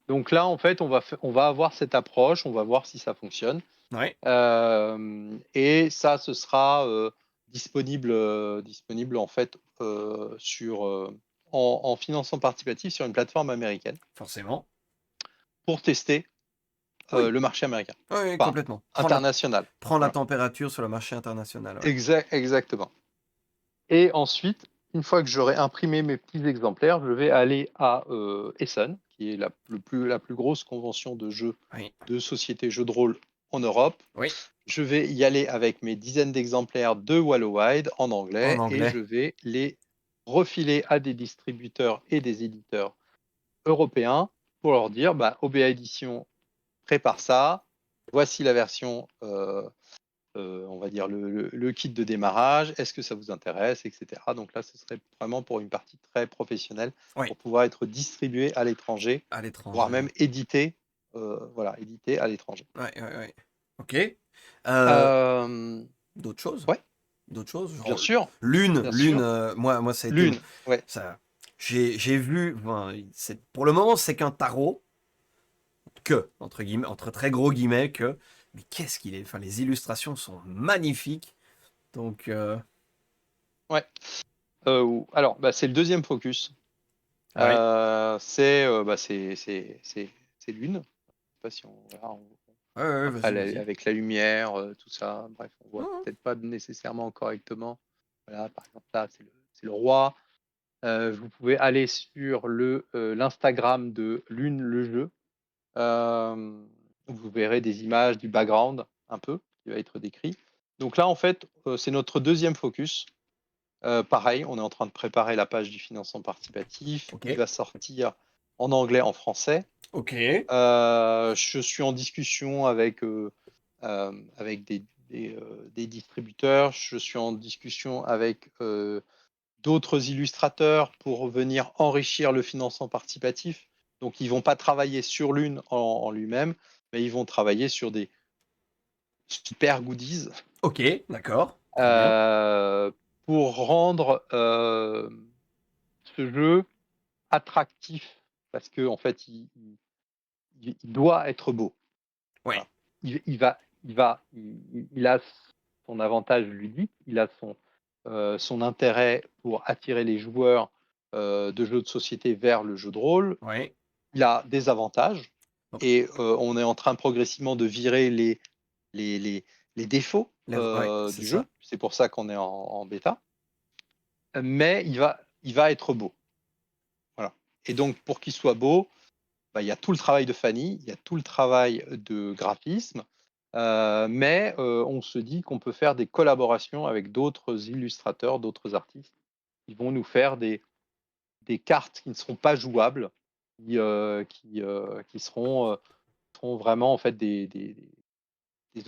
B: Donc là, en fait, on va avoir cette approche, on va voir si ça fonctionne.
A: Ouais,
B: Et ça, ce sera disponible en fait en financement participatif sur une plateforme américaine
A: forcément.
B: pour tester
A: Oui,
B: le marché américain,
A: oui, oui,
B: enfin
A: complètement.
B: international.
A: Prends la
B: Voilà.
A: température sur le marché international. Ouais.
B: Exactement. Et ensuite, une fois que j'aurai imprimé mes petits exemplaires, je vais aller à Essen, qui est la plus grosse convention de jeux
A: Oui,
B: de société jeux de rôle en Europe.
A: oui,
B: Je vais y aller avec mes dizaines d'exemplaires de Wallowide en
A: en
B: anglais et je
A: anglais.
B: vais les refiler à des distributeurs et des éditeurs européens pour leur dire bah, OBA Édition prépare ça, voici la version, on va dire le kit de démarrage, est-ce que ça vous intéresse, etc. Donc là, ce serait vraiment pour une partie très professionnelle
A: Oui,
B: pour pouvoir être distribué à l'étranger,
A: à
B: voire
A: l'étranger.
B: même édité, édité à l'étranger.
A: Ouais, ouais, ouais. Ok.
B: Euh,
A: D'autres choses?
B: ouais,
A: D'autres choses?
B: bien
A: Genre,
B: sûr,
A: Lune,
B: bien
A: Lune,
B: sûr.
A: moi, ça a été.
B: Lune, ouais.
A: Ça, j'ai vu. Enfin, pour le moment, c'est qu'un tarot. Que, entre guillemets, entre très gros guillemets, que. Mais qu'est-ce qu'il est. Enfin, les illustrations sont magnifiques. Donc,
B: Ouais. Alors, bah, c'est le deuxième focus.
A: ouais.
B: C'est Lune. Je sais pas si
A: Ouais, ouais,
B: après,
A: vas-y, vas-y.
B: avec la lumière, tout ça, bref, on voit
A: Mhm.
B: peut-être pas nécessairement correctement. Voilà, par exemple, là, c'est le roi. Vous pouvez aller sur l'Instagram de Lune le jeu. Vous verrez des images du background un peu qui va être décrit. Donc là, en fait, c'est notre deuxième focus. Pareil, on est en train de préparer la page du financement participatif.
A: Ok.
B: Il va sortir en anglais, en français.
A: Ok.
B: Je suis en discussion avec des distributeurs. Je suis en discussion avec d'autres illustrateurs pour venir enrichir le financement participatif. Donc, ils ne vont pas travailler sur l'une en lui-même, mais ils vont travailler sur des super goodies
A: Ok. D'accord. Très bien.
B: euh, pour rendre ce jeu attractif parce que en fait, il doit être beau.
A: Ouais.
B: Voilà. Il a son avantage ludique, il a son intérêt pour attirer les joueurs de jeux de société vers le jeu de rôle.
A: Ouais.
B: Il a des avantages
A: Donc,
B: et on est en train progressivement de virer les, les, les défauts
A: ouais, c'est
B: du
A: ça.
B: jeu. C'est pour ça qu'on est en bêta. Mais il va être beau. Voilà. Et donc, pour qu'il soit beau, bah, il y a tout le travail de Fanny, il y a tout le travail de graphisme, mais on se dit qu'on peut faire des collaborations avec d'autres illustrateurs, d'autres artistes. Ils vont nous faire des cartes qui ne seront pas jouables, qui seront vraiment en fait des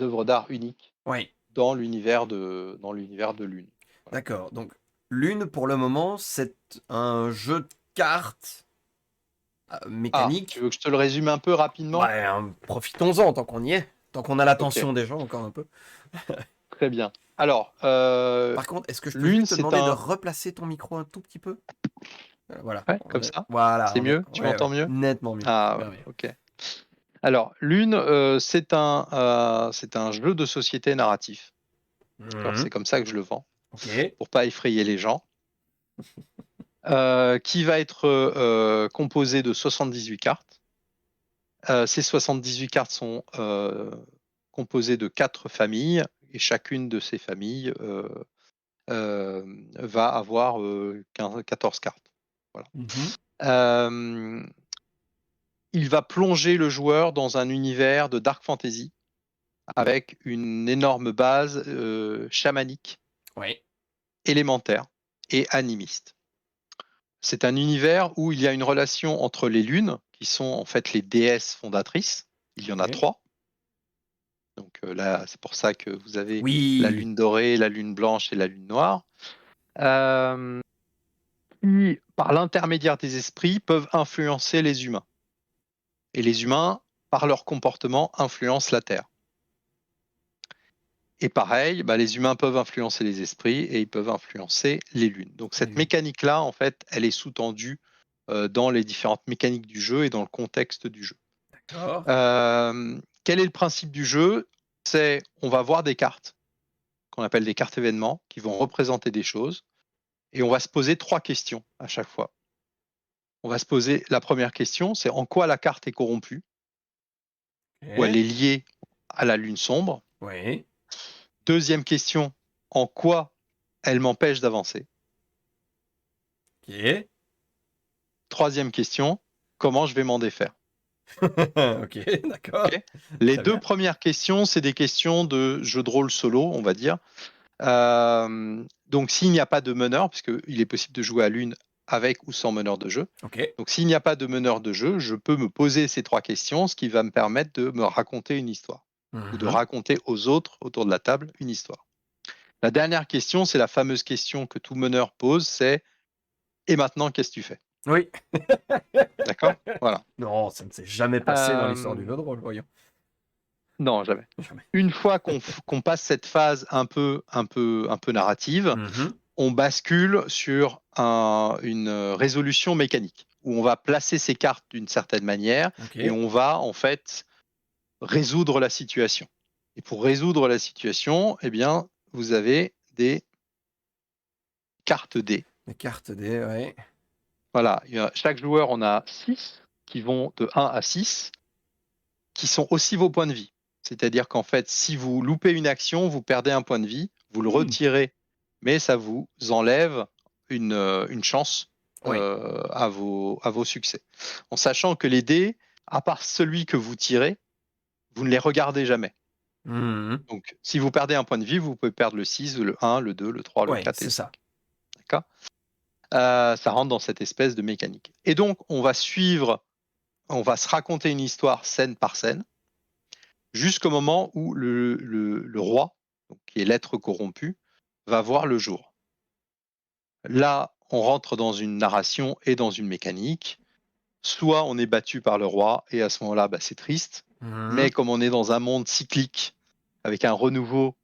B: œuvres d'art uniques
A: Ouais.
B: dans l'univers de Lune. Voilà.
A: D'accord. Donc, Lune, pour le moment, c'est un jeu de cartes
B: Ah, tu
A: mécanique.
B: veux que je te le résume un peu rapidement?
A: Ouais, hein, profitons-en tant qu'on y est. Tant qu'on a
B: Ok,
A: l'attention des gens, encore un peu.
B: très bien. Alors,
A: Par contre, est-ce que je peux
B: l'une,
A: juste te
B: c'est
A: demander de
B: un...
A: replacer ton micro un tout petit peu? Voilà,
B: Ouais, comme ça.
A: voilà,
B: C'est mieux? Tu
A: ouais,
B: m'entends
A: ouais,
B: mieux?
A: nettement mieux.
B: Ah
A: Super
B: ouais,
A: bien.
B: ok. Alors, l'une, c'est un jeu de société narratif. D'accord,
A: Mhm.
B: c'est comme ça que je le vends,
A: Ok.
B: pour pas effrayer les gens. Qui va être composé de 78 cartes. Ces 78 cartes sont composées de 4 familles, et chacune de ces familles euh, va avoir 14 cartes. Voilà.
A: Mhm.
B: Euh, il va plonger le joueur dans un univers de dark fantasy avec une énorme base chamanique,
A: Ouais.
B: élémentaire et animiste. C'est un univers où il y a une relation entre les lunes, qui sont en fait les déesses fondatrices. Il y en a
A: Ok.
B: 3. Donc là, c'est pour ça que vous avez la
A: Oui.
B: lune dorée, la lune blanche et la lune noire, euh, qui, par l'intermédiaire des esprits, peuvent influencer les humains. Et les humains, par leur comportement, influencent la Terre. Et pareil, bah, les humains peuvent influencer les esprits et ils peuvent influencer les lunes. Donc cette mécanique-là, en fait, elle est sous-tendue dans les différentes mécaniques du jeu et dans le contexte du jeu.
A: D'accord.
B: Quel est le principe du jeu? C'est on va voir des cartes qu'on appelle des cartes événements qui vont représenter des choses et on va se poser 3 questions à chaque fois. On va se poser la première question, c'est en quoi la carte est corrompue ou elle
A: Ok.
B: est liée à la lune sombre.
A: Ouais.
B: Deuxième question, en quoi elle m'empêche d'avancer.
A: Ok.
B: Troisième question, comment je vais m'en défaire.
A: Ok, d'accord.
B: Ok. Les
A: Très
B: 2
A: bien.
B: premières questions, c'est des questions de jeu de rôle solo, on va dire. Donc s'il n'y a pas de meneur, puisqu'il est possible de jouer à l'une avec ou sans meneur de jeu,
A: Ok.
B: donc s'il n'y a pas de meneur de jeu, je peux me poser ces 3 questions, ce qui va me permettre de me raconter une histoire ou de
A: Mhm.
B: raconter aux autres autour de la table une histoire. La dernière question, c'est la fameuse question que tout meneur pose, c'est et maintenant, qu'est-ce que tu fais?
A: Oui.
B: D'accord? Voilà.
A: Non, ça ne s'est jamais passé dans l'histoire du
B: Euh,
A: jeu de rôle, voyons.
B: non, jamais.
A: Jamais.
B: Une fois qu'on passe cette phase un peu narrative,
A: Mhm.
B: on bascule sur une résolution mécanique où on va placer ces cartes d'une certaine manière et
A: Ok.
B: on va en fait résoudre la situation. Et pour résoudre la situation, eh bien, vous avez des cartes dés.
A: Les cartes des, ouais.
B: Voilà, chaque joueur en a 6 qui vont de 1 à 6, qui sont aussi vos points de vie. C'est-à-dire qu'en fait, si vous loupez une action, vous perdez un point de vie, vous le
A: Hmm.
B: retirez, mais ça vous enlève une chance
A: Ouais.
B: à vos succès. En sachant que les dés, à part celui que vous tirez, vous ne les regardez jamais.
A: Mhm.
B: Donc, si vous perdez un point de vie, vous pouvez perdre le 6, le 1, le 2, le 3, le
A: Ouais,
B: 4 et
A: c'est
B: le
A: ça.
B: 5. D'accord? Ça rentre dans cette espèce de mécanique. Et donc, on va se raconter une histoire scène par scène, jusqu'au moment où le roi, donc, qui est l'être corrompu, va voir le jour. Là, on rentre dans une narration et dans une mécanique. Soit on est battu par le roi, et à ce moment-là, bah, c'est triste. Mais
A: Mhm.
B: comme on est dans un monde cyclique, avec un renouveau,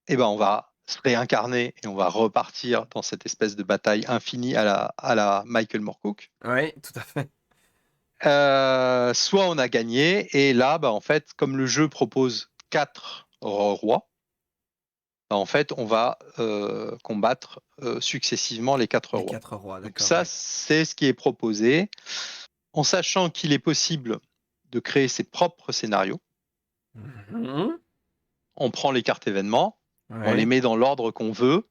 B: eh ben, on va se réincarner et on va repartir dans cette espèce de bataille infinie à la Michael Moorcook.
A: Ouais, tout à fait.
B: Soit on a gagné, et là, bah, en fait, comme le jeu propose 4 rois, bah, en fait, on va combattre successivement les 4
A: Les
B: rois.
A: quatre rois,
B: Donc
A: d'accord,
B: ça,
A: ouais.
B: c'est ce qui est proposé, en sachant qu'il est possible de créer ses propres scénarios.
A: Mhm.
B: On prend les cartes événements, on les
A: Ouais.
B: met dans l'ordre qu'on veut,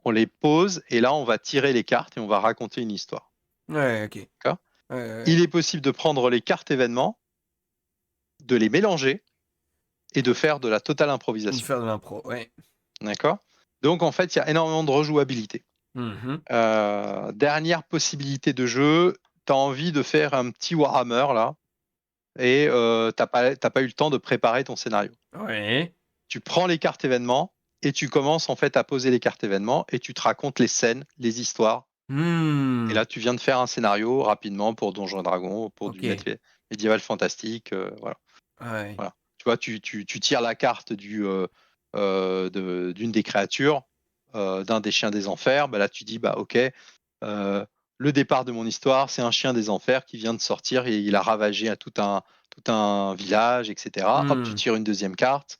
B: on les pose, et là, on va tirer les cartes et on va raconter une histoire.
A: Ouais, ok.
B: D'accord.
A: Ouais, ouais,
B: Il
A: ouais.
B: est possible de prendre les cartes événements, de les mélanger et de faire de la totale
A: De
B: improvisation.
A: faire de l'impro, ouais.
B: D'accord. Donc, en fait, il y a énormément de rejouabilité.
A: Mhm.
B: Dernière possibilité de jeu, tu as envie de faire un petit Warhammer là, et t'as pas eu le temps de préparer ton scénario.
A: Ouais.
B: Tu prends les cartes événements et tu commences en fait à poser les cartes événements et tu te racontes les scènes, les histoires. Et
A: Hmm.
B: là, tu viens de faire un scénario rapidement pour Donjons et Dragons, pour du
A: Ok.
B: médiéval fantastique, voilà.
A: Ouais.
B: Voilà. tu vois, tu tires la carte d'une des créatures, d'un des chiens des enfers. Bah, là, tu dis, bah, ok, le départ de mon histoire, c'est un chien des enfers qui vient de sortir et il a ravagé à tout un village, etc. Hop, tu
A: Hmm.
B: tires une deuxième carte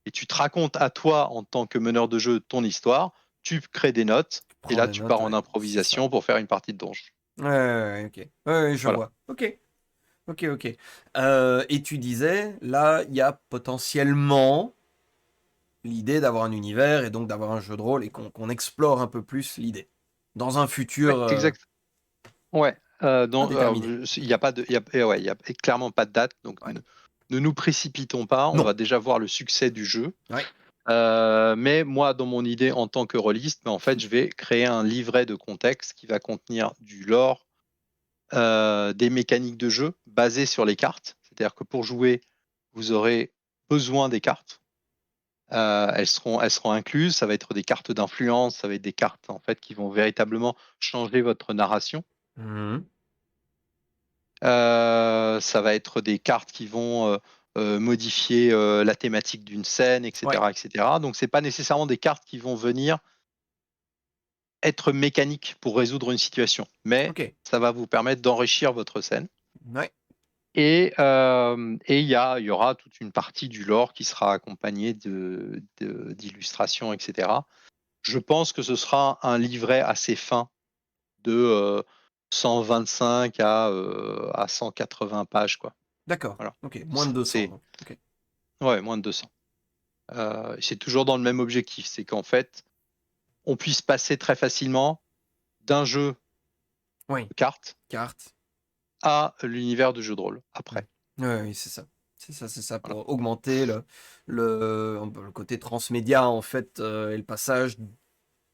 B: et tu te racontes à toi, en tant que meneur de jeu, ton histoire. Tu crées des notes et
A: Prends
B: là,
A: des
B: tu
A: notes,
B: pars en
A: ouais, c'est ça.
B: improvisation pour faire une partie de donjon.
A: Ouais, ouais, ouais, ok. Ouais, ouais, je
B: Voilà.
A: vois. Ok, ok, ok. Et tu disais, là, il y a potentiellement l'idée d'avoir un univers et donc d'avoir un jeu de rôle et qu'on explore un peu plus l'idée. Dans un
B: Ouais,
A: futur
B: exact. Ouais.
A: indéterminé.
B: Il n'y a pas de, ouais, il y a clairement pas de date, donc
A: Ouais.
B: ne nous précipitons pas. On
A: Non.
B: va déjà voir le succès du jeu.
A: Ouais.
B: Mais moi, dans mon idée en tant que rôliste, en fait, je vais créer un livret de contexte qui va contenir du lore, des mécaniques de jeu basées sur les cartes. C'est-à-dire que pour jouer, vous aurez besoin des cartes. Elles seront incluses. Ça va être des cartes d'influence, ça va être des cartes en fait qui vont véritablement changer votre narration.
A: Mhm.
B: Ça va être des cartes qui vont modifier la thématique d'une scène,
A: Ouais.
B: etc., etc. Donc, c'est pas nécessairement des cartes qui vont venir être mécaniques pour résoudre une situation, mais
A: Ok.
B: ça va vous permettre d'enrichir votre scène.
A: Ouais.
B: Et il y aura toute une partie du lore qui sera accompagnée d'illustrations, etc. Je pense que ce sera un livret assez fin de 125 à 180 pages, quoi.
A: D'accord.
B: Voilà.
A: Ok. Moins de 200,
B: C'est
A: donc. Ok.
B: ouais, moins de 200. C'est toujours dans le même objectif, c'est qu'en fait, on puisse passer très facilement d'un jeu
A: Oui.
B: de cartes
A: Carte.
B: à l'univers du jeu de rôle
A: Mm.
B: après.
A: Ouais, oui, c'est ça. C'est ça,
B: Voilà.
A: pour augmenter le côté transmédia, en fait, et le passage,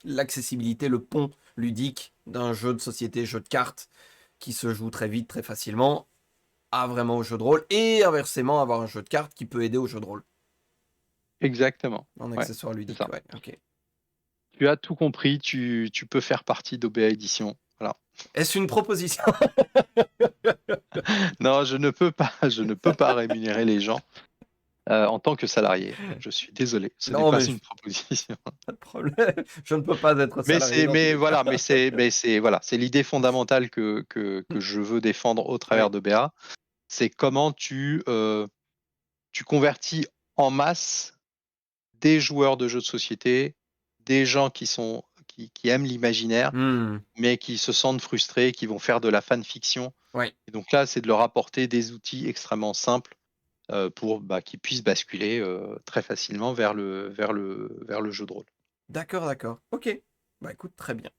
A: l'accessibilité, le pont ludique d'un jeu de société, jeu de cartes, qui se joue très vite, très facilement, à vraiment au jeu de rôle, et inversement, avoir un jeu de cartes qui peut aider au jeu de rôle,
B: Exactement.
A: en
B: Ouais,
A: accessoire
B: c'est
A: ludique,
B: ça.
A: ouais, ok.
B: Tu as tout compris, tu peux faire partie d'OBA Édition. Voilà.
A: Est-ce une proposition?
B: Non, je ne peux pas rémunérer les gens en tant que salarié. Je suis désolé, ce n'est
A: Non,
B: pas
A: mais
B: une proposition.
A: pas de problème. Je ne peux pas être salarié dans tous
B: Mais
A: les cas.
B: voilà, voilà, c'est l'idée fondamentale que je veux défendre au travers
A: Oui.
B: d'OBA. C'est comment tu convertis en masse des joueurs de jeux de société, des gens qui aiment l'imaginaire,
A: Hmm.
B: mais qui se sentent frustrés, qui vont faire de la fanfiction.
A: Ouais.
B: Et donc là, c'est de leur apporter des outils extrêmement simples pour qu'ils puissent basculer très facilement vers le jeu de rôle.
A: D'accord, d'accord. Ok. Bah écoute, très bien.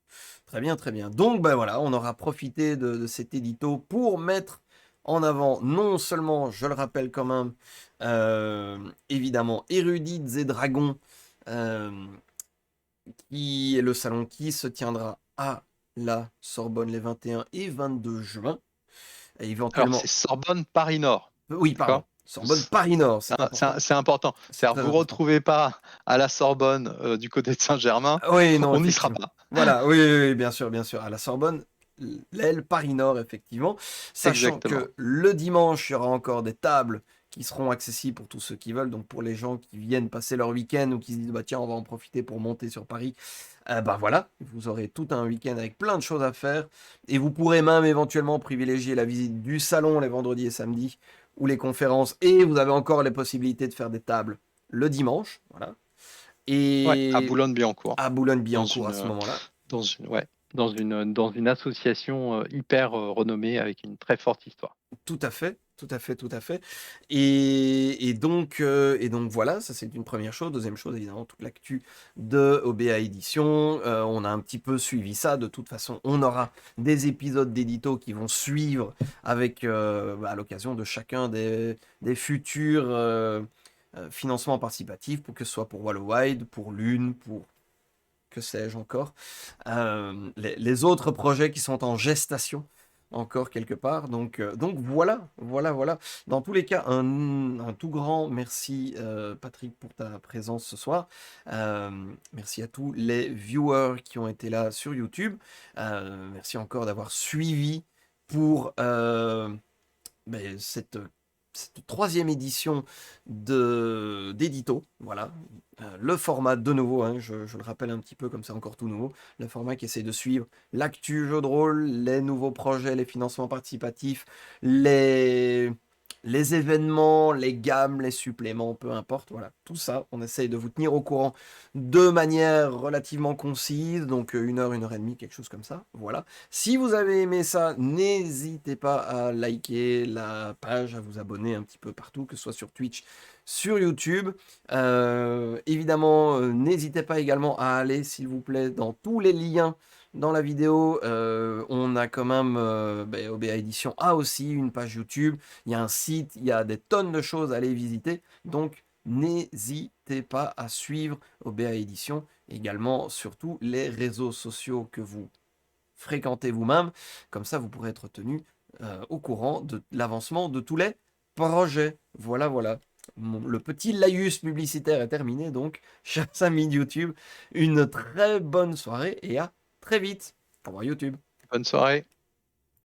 A: Très bien, très bien. Donc, bah voilà, on aura profité de cet édito pour mettre en avant, non seulement, je le rappelle quand même, évidemment, Érudites et Dragons, euh, qui est le salon qui se tiendra à la Sorbonne les 21 et 22 juin. Et
B: Alors, c'est
A: éventuellement,
B: Sorbonne Paris Nord,
A: oui, pardon,
B: d'accord?
A: Sorbonne Paris-Nord, c'est important.
B: C'est important.
A: C'est
B: C'est-à-dire,
A: très
B: vous ne
A: important.
B: retrouvez pas à la Sorbonne du côté de Saint-Germain,
A: Ah oui, non,
B: on n'y sera
A: effectivement.
B: pas.
A: Voilà, oui, oui, oui, bien sûr, à la Sorbonne, l'aile Paris-Nord, effectivement. Sachant
B: Exactement.
A: que le dimanche, il y aura encore des tables qui seront accessibles pour tous ceux qui veulent. Donc pour les gens qui viennent passer leur week-end ou qui se disent, bah tiens, on va en profiter pour monter sur Paris, bah voilà, vous aurez tout un week-end avec plein de choses à faire. Et vous pourrez même éventuellement privilégier la visite du salon les vendredis et samedis ou les conférences. Et vous avez encore les possibilités de faire des tables le dimanche. Voilà.
B: Ouais, à
A: Et
B: Boulogne-Billancourt,
A: à
B: dans
A: Boulogne-Billancourt à ce
B: une,
A: moment-là.
B: ouais, dans une association hyper renommée avec une très forte histoire.
A: Tout à fait, tout à fait, tout à fait. Et donc voilà, ça c'est une première chose. Deuxième chose, évidemment, toute l'actu de OBA Édition. On a un petit peu suivi ça. De toute façon, on aura des épisodes d'édito qui vont suivre avec, à l'occasion de chacun des futurs financements participatifs, pour que ce soit pour Wallowide, pour Lune, pour que sais-je encore. Les autres projets qui sont en gestation encore quelque part. Donc voilà, voilà, voilà. Dans tous les cas, un tout grand merci Patrick pour ta présence ce soir. Merci à tous les viewers qui ont été là sur YouTube. Merci encore d'avoir suivi pour ben, cette cette troisième édition d'édito. Voilà. Le format de nouveau, hein, je le rappelle un petit peu comme c'est encore tout nouveau, le format qui essaie de suivre l'actu jeu de rôle, les nouveaux projets, les financements participatifs, les événements, les gammes, les suppléments, peu importe, voilà, tout ça, on essaye de vous tenir au courant de manière relativement concise, donc 1 heure, 1 heure et demie, quelque chose comme ça, voilà. Si vous avez aimé ça, n'hésitez pas à liker la page, à vous abonner un petit peu partout, que ce soit sur Twitch, sur YouTube. Évidemment, n'hésitez pas également à aller, s'il vous plaît, dans tous les liens dans la vidéo. On a quand même, OBA Édition a aussi une page YouTube, il y a un site, il y a des tonnes de choses à aller visiter. Donc, n'hésitez pas à suivre OBA Édition, également surtout les réseaux sociaux que vous fréquentez vous-même. Comme ça, vous pourrez être tenu au courant de l'avancement de tous les projets. Voilà, voilà. Le petit laïus publicitaire est terminé, donc, chers amis de YouTube, une très bonne soirée et à très vite. Au revoir YouTube.
B: Bonne soirée.